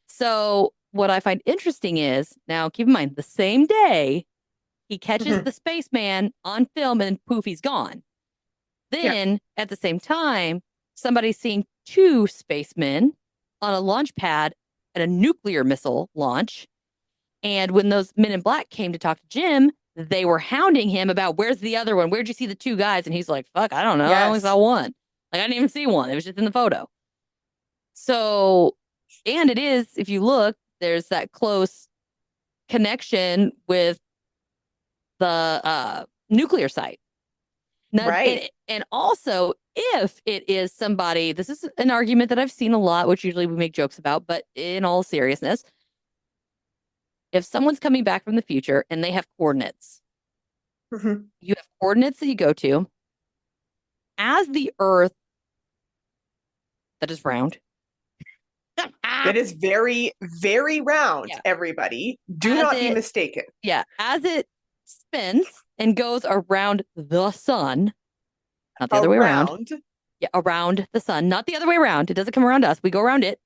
So, what I find interesting is now keep in mind the same day he catches Hmm. the spaceman on film and poof, he's gone. Yeah. Then at the same time, somebody's seeing two spacemen on a launch pad at a nuclear missile launch. And when those men in black came to talk to Jim, they were hounding him about where's the other one? Where'd you see the two guys? And he's like, fuck, I don't know. I only saw Yes. one. Like, I didn't even see one. It was just in the photo. So, and it is, if you look, there's that close connection with the nuclear site. Now, Right. and also, if it is somebody, this is an argument that I've seen a lot, which usually we make jokes about, but in all seriousness, if someone's coming back from the future and they have coordinates, Hmm. you have coordinates that you go to as the Earth that is round. That is very, very round, Yeah, everybody. Do as not be it, mistaken. yeah, as it spins and goes around the sun, not the other way around. Around. Yeah, around the sun, not the other way around. It doesn't come around us. We go around it.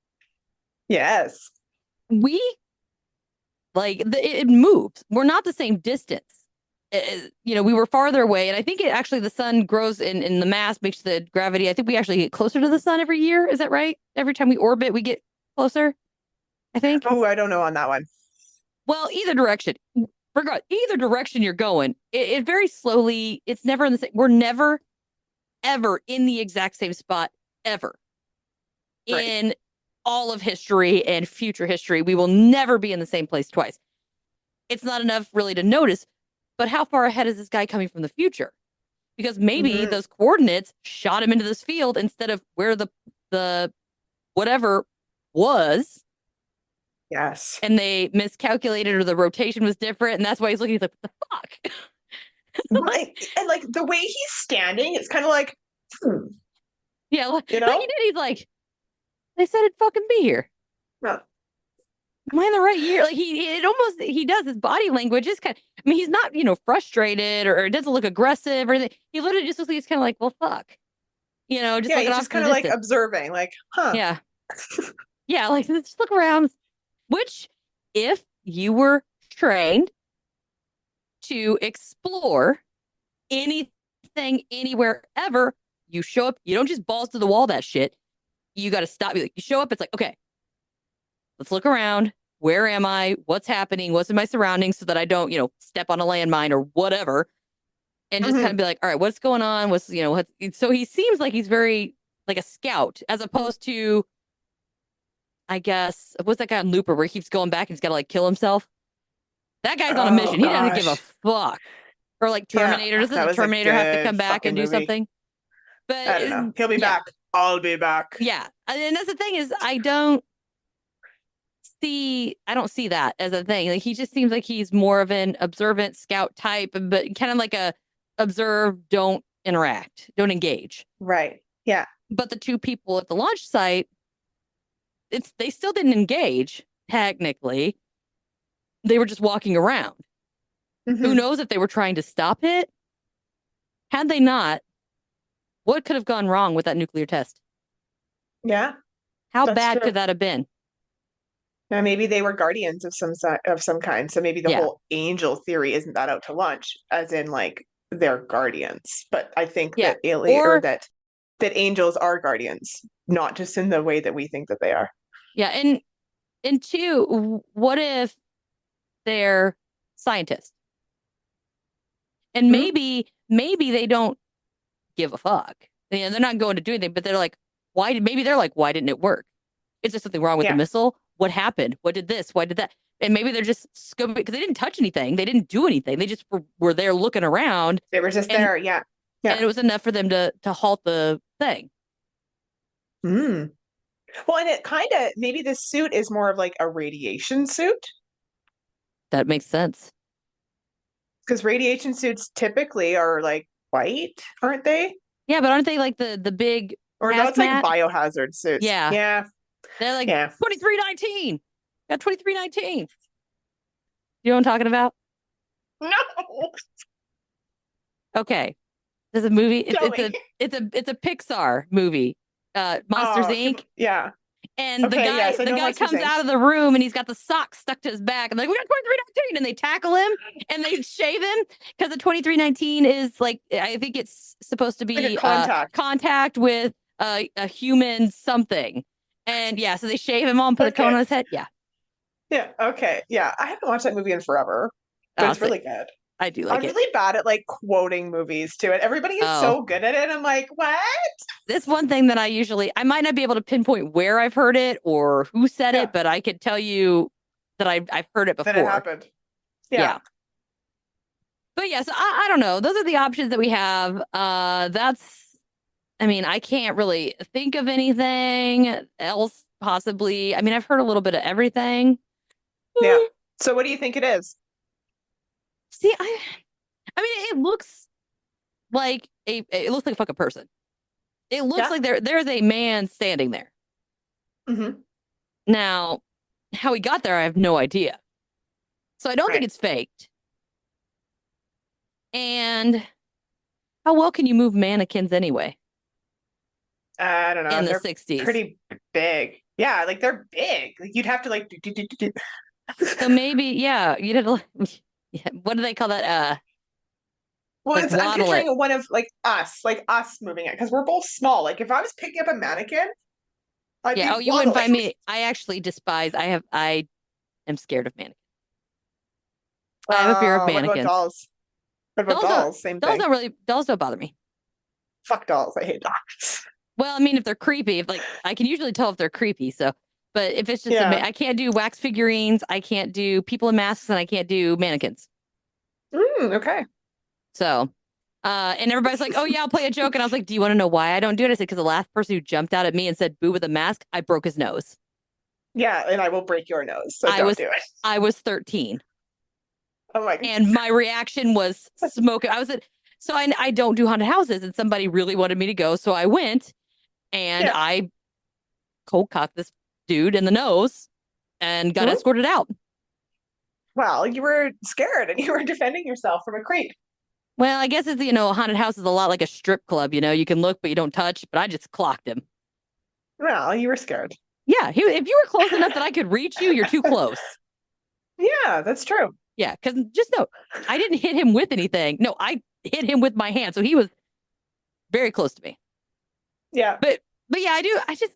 Yes. We it moves. We're not the same distance. We were farther away, and I think it actually the sun grows in the mass makes the gravity. I think we actually get closer to the sun every year. Is that right? Every time we orbit, we get closer. I think. Oh, I don't know on that one. Well, either direction, either direction you're going, it very slowly. It's never in the same. We're never ever in the exact same spot ever Right. in all of history and future history. We will never be in the same place twice. It's not enough really to notice, but how far ahead is this guy coming from the future? Because maybe Hmm. those coordinates shot him into this field instead of where the whatever was, Yes. and they miscalculated or the rotation was different, and that's why he's looking he's like, what the fuck? Like, And like the way he's standing, it's kind of like, yeah, like you he know? did. He's like, they said it'd fucking be here. No. Am I in the right year? Like he does his body language is kind of, I mean, he's not, frustrated or it doesn't look aggressive or anything. He literally just looks like he's kind of like, well, fuck, just Yeah, looking he's off just to the kind of like distance. observing, like, huh. Yeah. Yeah. Like, just look around, which if you were trained to explore anything, anywhere, ever, You show up, you don't just balls to the wall that shit. You got to stop. You show up, it's like, okay, let's look around. Where am I? What's happening? What's in my surroundings so that I don't, step on a landmine or whatever. And just kind of be like, all right, what's going on? So he seems like he's very like a scout as opposed to, I guess, what's that guy on Looper where he keeps going back and he's got to like kill himself? That guy's on a Oh mission. He doesn't give a gosh. fuck. Or like Yeah, Terminator. Doesn't that the was a Terminator have to good come back fucking and do movie. something? But I don't know. He'll be yeah, back. I'll be back. yeah. And that's the thing is, I don't see that as a thing. Like he just seems like he's more of an observant scout type, but kind of like a observe, don't interact, don't engage. Right. Yeah. But the two people at the launch site, they still didn't engage, technically. They were just walking around. Who knows if they were trying to stop it? Had they not, what could have gone wrong with that nuclear test? Yeah. How That's bad true. could that have been? Now maybe they were guardians of some kind. So maybe the Yeah. whole angel theory isn't that out to lunch, as in like they're guardians. But I think Yeah. that that angels are guardians, not just in the way that we think that they are. Yeah. And two, what if they're scientists? And maybe they don't give a fuck. They're not going to do anything, but they're like, why didn't it work? Is there something wrong with the missile? What happened? What did this? Why did that? And maybe they're just scoping because they didn't touch anything. They didn't do anything. They just were there looking around. They were just there. Yeah. Yeah. And it was enough for them to halt the thing. Mm. Well, and it kind of, maybe this suit is more of like a radiation suit. That makes sense. Because radiation suits typically are like white, aren't they? Yeah, but aren't they like the big Or no, it's like biohazard suits. Yeah. Yeah. They're like 2319. Got 2319. You know what I'm talking about? No. Okay. There's a movie. Tell me. It's a Pixar movie. Monsters Inc. Yeah. And okay, the guy comes out of the room and he's got the sock stuck to his back. And like, we got 2319. And they tackle him and they shave him because the 2319 is like, I think it's supposed to be like contact with a human something. And yeah, so they shave him on, put a cone on his head. Yeah. Yeah. Okay. Yeah. I haven't watched that movie in forever, but it's really good. I do like it. I'm really bad at like quoting movies to it. Everybody is so good at it. I'm like, what? This one thing that I might not be able to pinpoint where I've heard it or who said it, but I could tell you that I've heard it before. That it happened. Yeah. But yes, I don't know. Those are the options that we have. I can't really think of anything else possibly. I mean, I've heard a little bit of everything. Yeah. So what do you think it is? See, it looks like it looks like a fucking person. It looks like there's a man standing there. Mm-hmm. Now, how he got there, I have no idea. So I don't think it's faked. And how well can you move mannequins anyway? I don't know. In the 60s. Pretty big. Yeah, like they're big. Like you'd have to like So maybe, you'd have to what do they call that? Well, like I'm picturing one of like us moving it because we're both small. Like if I was picking up a mannequin, you wouldn't find me. I actually despise. I am scared of mannequins. I have a fear of mannequins. What about dolls? What about dolls? Same thing. Dolls don't bother me. Fuck dolls. I hate dolls. Well, I mean, if they're creepy, I can usually tell if they're creepy. So, but if it's just, I can't do wax figurines. I can't do people in masks, and I can't do mannequins. Okay. So, and everybody's like, "Oh yeah, I'll play a joke," and I was like, "Do you want to know why I don't do it?" I said, "Because the last person who jumped out at me and said boo with a mask, I broke his nose." Yeah, and I will break your nose. So don't do it. I was 13. Oh my God. And my reaction was smoking. So I don't do haunted houses, and somebody really wanted me to go, so I went, and I cold cocked this dude in the nose and got escorted out. Well, you were scared and you were defending yourself from a creep. Well, I guess it's, a haunted house is a lot like a strip club, you can look, but you don't touch, but I just clocked him. Well, you were scared. Yeah. If you were close enough that I could reach you, you're too close. Yeah, that's true. Yeah. Because just know, I didn't hit him with anything. No, I hit him with my hand. So he was very close to me. Yeah. But yeah, I do. I just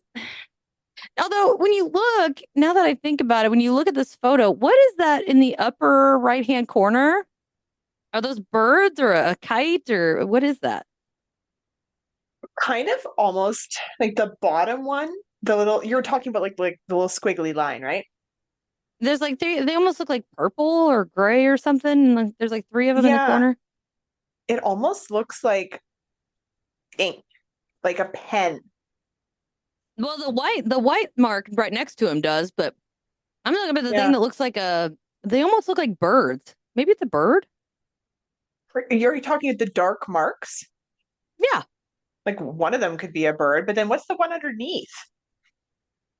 although when you look, now that I think about it, when you look at this photo, what is that in the upper right-hand corner? Are those birds or a kite or what is that? Kind of almost like the bottom one, the little you're talking about like the little squiggly line, right? There's like they almost look like purple or gray or something. And like, there's like three of them in the Yeah, corner. it almost looks like ink, like a pen. Well, the white mark right next to him does, but I'm looking at the thing Yeah. that looks like a. They almost look like birds. Maybe it's a bird. You're talking at the dark marks? Yeah. Like one of them could be a bird, but then what's the one underneath?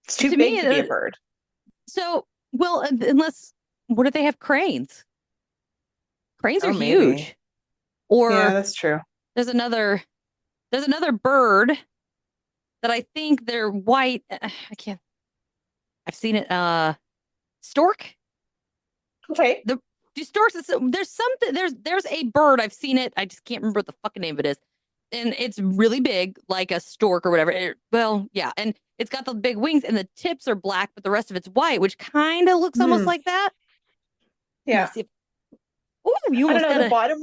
It's too To me, big to be a bird. so well, unless what if they have cranes? Cranes are Oh, maybe. huge. Yeah, Or that's true. there's another there's another bird that I think they're white. I can't. I've seen it. Stork. Okay. The do storks. There's something. There's a bird. I've seen it. I just can't remember what the fucking name of it is. And it's really big, like a stork or whatever. Well, yeah, and it's got the big wings, and the tips are black, but the rest of it's white, which kind of looks almost Hmm. like that. Let me Yeah. see. Oh, you I don't almost know. got a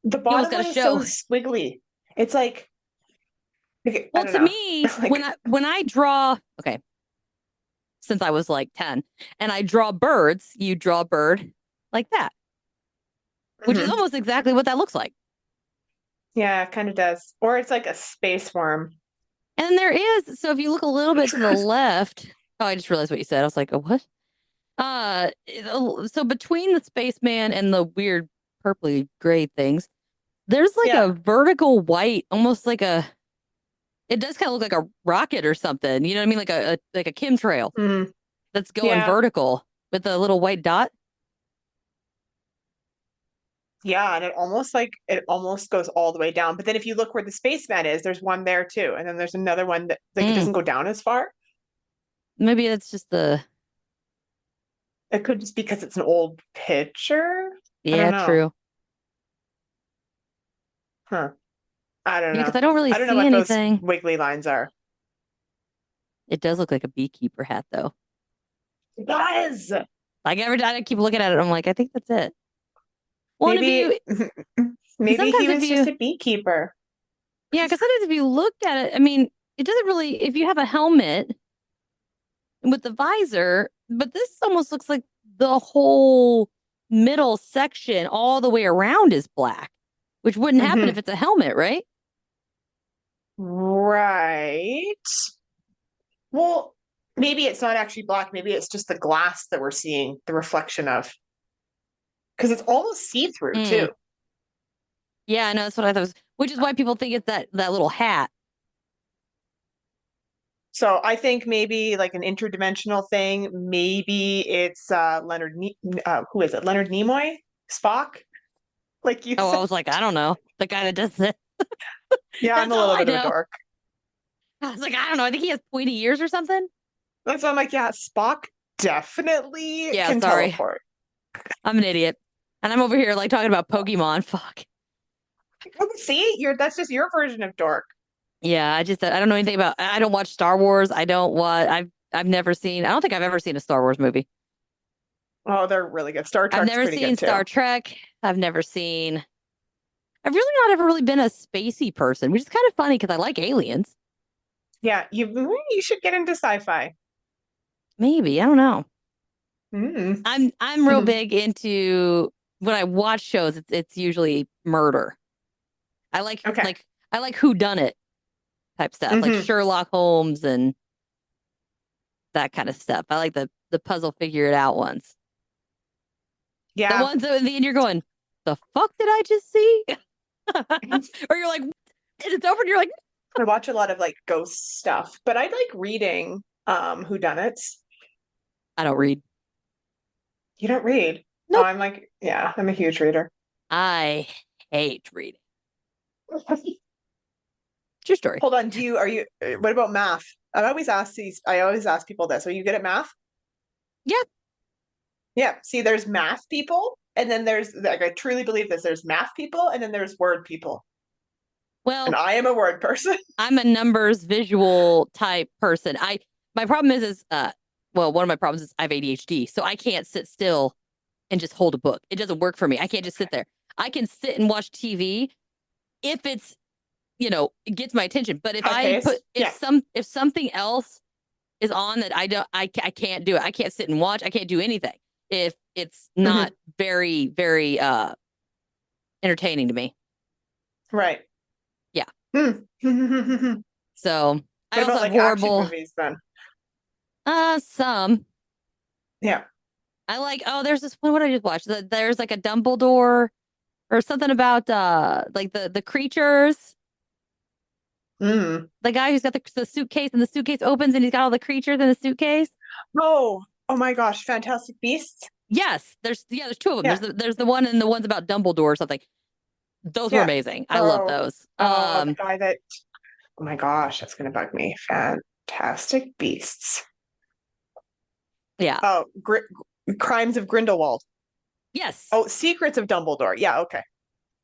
The you almost bottom got a one is so show. squiggly. It's like, okay, I Well, don't to know. me, when Like, I draw, okay, since I was like 10, and I draw birds, you draw a bird like that, which is mhm. almost exactly what that looks like. Yeah, it kind of does. Or it's like a space worm. And then there is, so if you look a little bit to the left, oh, I just realized what you said. I was like, oh, what? So between the spaceman and the weird purpley gray things, there's like Yeah. a vertical white, almost like a, it does kind of look like a rocket or something. You know what I mean? Like a chemtrail Mm, that's going yeah. vertical with a little white dot. Yeah. And it almost goes all the way down. But then if you look where the spaceman is, there's one there too. And then there's another one that like it Mm, doesn't go down as far. maybe that's just the, It could just because it's an old picture. I don't yeah, know. true. Huh. I don't Yeah, because know. I don't really I don't know see what those anything. wiggly lines are. It does look like a beekeeper hat, though. It does. Like every time I keep looking at it, I'm like, I think that's it. Well, and if Maybe you, maybe he sometimes if was just you, a beekeeper. yeah, because sometimes if you look at it, I mean, it doesn't really, if you have a helmet with the visor, but this almost looks like the whole middle section all the way around is black, which wouldn't happen Hmm. if it's a helmet, right? Right. Well, maybe it's not actually black. Maybe it's just the glass that we're seeing the reflection of. Because it's almost see-through Mm. too. Yeah, I know that's what I thought was, which is why people think it's that little hat. So I think maybe like an interdimensional thing. Maybe it's who is it? Leonard Nimoy? Spock? Like you Oh, I said. was like, I don't know. The guy that does it. Yeah, I'm That's a all little I bit of a know. dork. I was like, I don't know. I think he has pointy ears or something. That's why I'm like, yeah, Spock definitely Yeah, can sorry. teleport. I'm an idiot. And I'm over here like talking about Pokemon. Fuck. See, that's just your version of dork. Yeah, I don't know anything about I don't watch Star Wars. I don't watch I've never seen I don't think I've ever seen a Star Wars movie. Oh, they're really good. Star I've Trek's never pretty seen good too. Star Trek. I've really not ever really been a spacey person, which is kind of funny because I like aliens. Yeah, you should get into sci-fi. Maybe, I don't know. Mm. I'm real big into when I watch shows, it's usually murder. I Okay. I like who done it type stuff, like Hmm. Sherlock Holmes and that kind of stuff. I like the puzzle figure it out ones. The Yeah. ones that in the end you're going, the fuck did I just see? Or you're like, and it's over and you're like, I watch a lot of like ghost stuff, but I like reading whodunits. I don't read. You don't read. Oh, Nope. I'm like, yeah, I'm a huge reader. I hate reading. True story. Hold on, what about math? I always ask people this. Are you good at math? Yeah. Yeah. See, there's math people, and then there's like I truly believe this. There's math people, and then there's word people. And Well, I am a word person. I'm a numbers visual type person. My problem well, one of my problems is I have ADHD, so I can't sit still and just hold a book. It doesn't work for me. I can't just sit there. I can sit and watch TV if it's, it gets my attention. But if I Outcase. put Yeah. if something else is on that I can't do it. I can't sit and watch. I can't do anything if it's not Mm-hmm. very, very entertaining to me. Right. Yeah. What So I also about have like action horrible movies then? some. Yeah. I like, oh, there's this one, what I just watched. There's like a Dumbledore or something about like the creatures. Mm. The guy who's got the suitcase and the suitcase opens and he's got all the creatures in the suitcase. Oh my gosh, Fantastic Beasts. Yes, there's two of them. Yeah. There's the one and the ones about Dumbledore or something. Those were Yeah. amazing. I love Oh, those. the guy that, oh my gosh, that's gonna bug me. Fantastic Beasts. Yeah. Oh, Crimes of Grindelwald. Yes. Oh, Secrets of Dumbledore. Yeah, okay.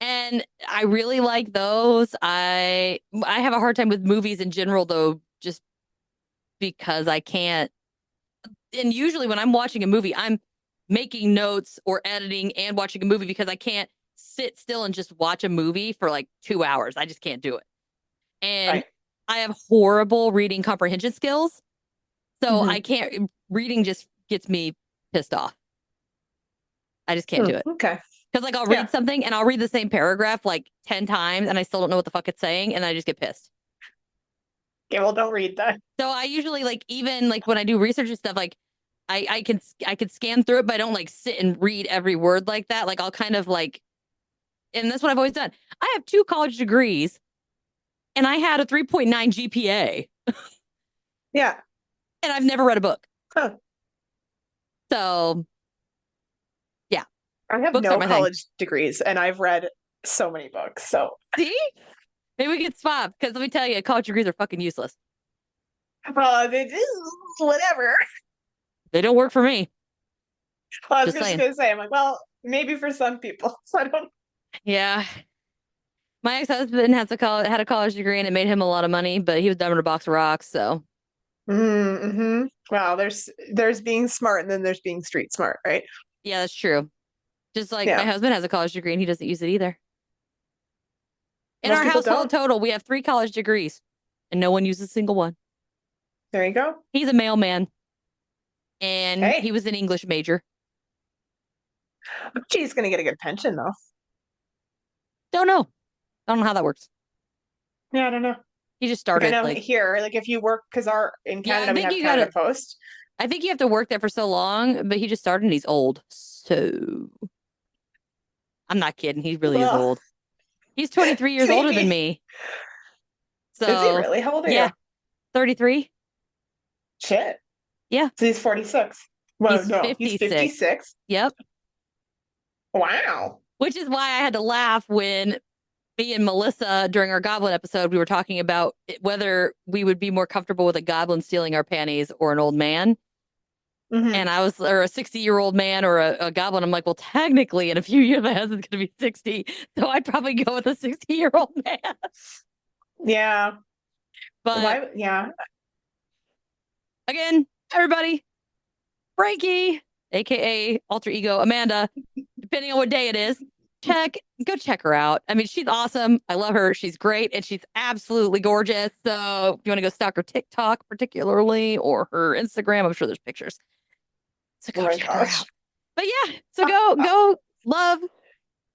And I really like those. I have a hard time with movies in general though, just because I can't. And usually when I'm watching a movie, I'm making notes or editing and watching a movie because I can't sit still and just watch a movie for like 2 hours. I just can't do it. And Right. I have horrible reading comprehension skills. So I Mm-hmm. can't, reading just gets me pissed off. I just can't do it. Okay. Because like I'll Yeah. read something and I'll read the same paragraph like 10 times and I still don't know what the fuck it's saying and I just get pissed. Okay, well, don't read that. So I usually like even like when I do research and stuff, like I can scan through it, but I don't like sit and read every word like that. Like I'll kind of like, and that's what I've always done. I have 2 college degrees and I had a 3.9 GPA Yeah. and I've never read a book. Huh. So yeah, I have books aren't no my thing. college degrees and I've read so many books. So, See? Maybe we could swap because let me tell you, college degrees are fucking useless. they do whatever. They don't work for me. Well, I was Just just saying. gonna say, I'm like, well, maybe for some people. So I don't. Yeah. My ex-husband had a college degree and it made him a lot of money, but he was dumb in a box of rocks. So Mm-hmm. Well, there's being smart and then there's being street smart, right? yeah, that's true. Just like my Yeah. husband has a college degree and he doesn't use it either. In Most our people household don't. total, we have 3 college degrees and no one uses a single one. There you go. He's a mailman and he Hey, was an English major. she's gonna get a good pension though. Don't know. Don't know how that works. Yeah, I don't know. He just Like I started know like, here, like if you work, because our in yeah, Canada we have Canada Post. I think you have to work there for so long, but he just started and he's old. So I'm not kidding. He really is Ugh, old. He's 23 years older than maybe. me. Is he So really? How old are you? yeah, 33. Shit. Yeah. So he's 46. Well, He's no, he's 56. 56. Yep. Wow. Which is why I had to laugh when me and Melissa during our goblin episode, we were talking about whether we would be more comfortable with a goblin stealing our panties or an old man. Mm-hmm. And or a 60-year-old man or a goblin. I'm like, well, technically, in a few years, my husband's going to be 60. So I'd probably go with a 60-year-old man. Yeah. But Why? Yeah. again, everybody, Frankie, aka alter ego Amanda, depending on what day it is, go check her out. I mean, she's awesome. I love her. She's great and she's absolutely gorgeous. So if you want to go stalk her TikTok particularly or her Instagram, I'm sure there's pictures. So Oh go my check her gosh. out. But yeah, so go love,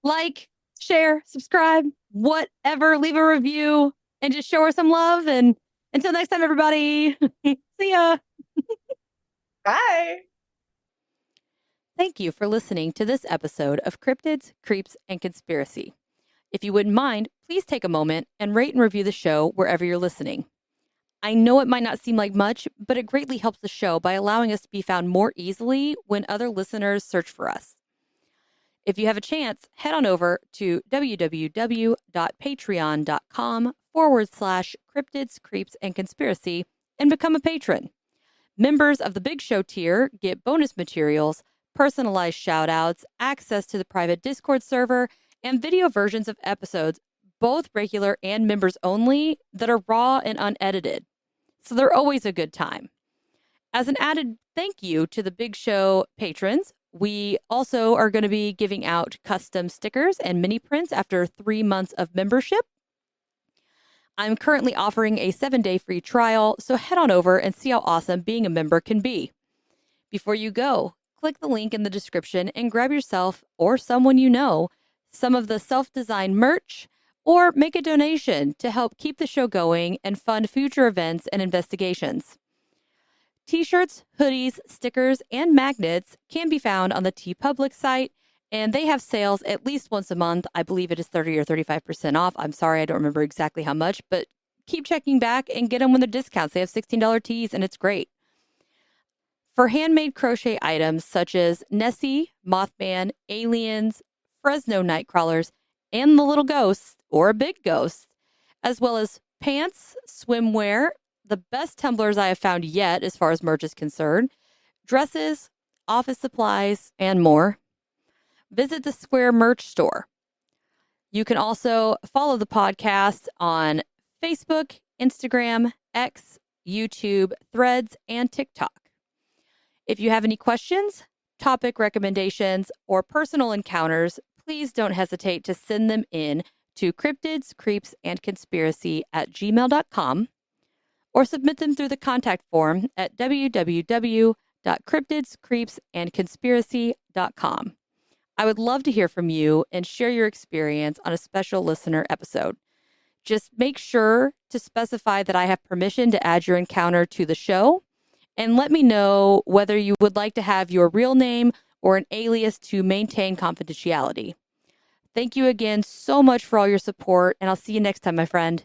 like, share, subscribe, whatever, leave a review and just show her some love. And until next time, everybody, see ya. Bye. Thank you for listening to this episode of Cryptids, Creeps, and Conspiracy. If you wouldn't mind, please take a moment and rate and review the show wherever you're listening. I know it might not seem like much, but it greatly helps the show by allowing us to be found more easily when other listeners search for us. If you have a chance, head on over to www.patreon.com/cryptids, creeps, and conspiracy and become a patron. Members of the Big Show tier get bonus materials, personalized shout outs, access to the private Discord server, and video versions of episodes both regular and members only, that are raw and unedited. So they're always a good time. As an added thank you to the Big Show patrons, we also are going to be giving out custom stickers and mini prints after 3 months of membership. I'm currently offering a 7-day free trial, so head on over and see how awesome being a member can be. Before you go, click the link in the description and grab yourself or someone you know some of the self-designed merch, or make a donation to help keep the show going and fund future events and investigations. T-shirts, hoodies, stickers, and magnets can be found on the TeePublic site, and they have sales at least once a month. I believe it is 30 or 35% off. I'm sorry, I don't remember exactly how much, but keep checking back and get them when they're discounts. They have $16 tees, and it's great. For handmade crochet items such as Nessie, Mothman, aliens, Fresno nightcrawlers, and the little ghost or a big ghost, as well as pants, swimwear, the best tumblers I have found yet as far as merch is concerned, dresses, office supplies, and more, visit the Square merch store. You can also follow the podcast on Facebook, Instagram, X, YouTube, Threads, and TikTok. If you have any questions, topic recommendations, or personal encounters, please don't hesitate to send them in to cryptidscreepsandconspiracy@gmail.com or submit them through the contact form at www.cryptidscreepsandconspiracy.com. I would love to hear from you and share your experience on a special listener episode. Just make sure to specify that I have permission to add your encounter to the show, and let me know whether you would like to have your real name or an alias to maintain confidentiality. Thank you again so much for all your support, and I'll see you next time, my friend.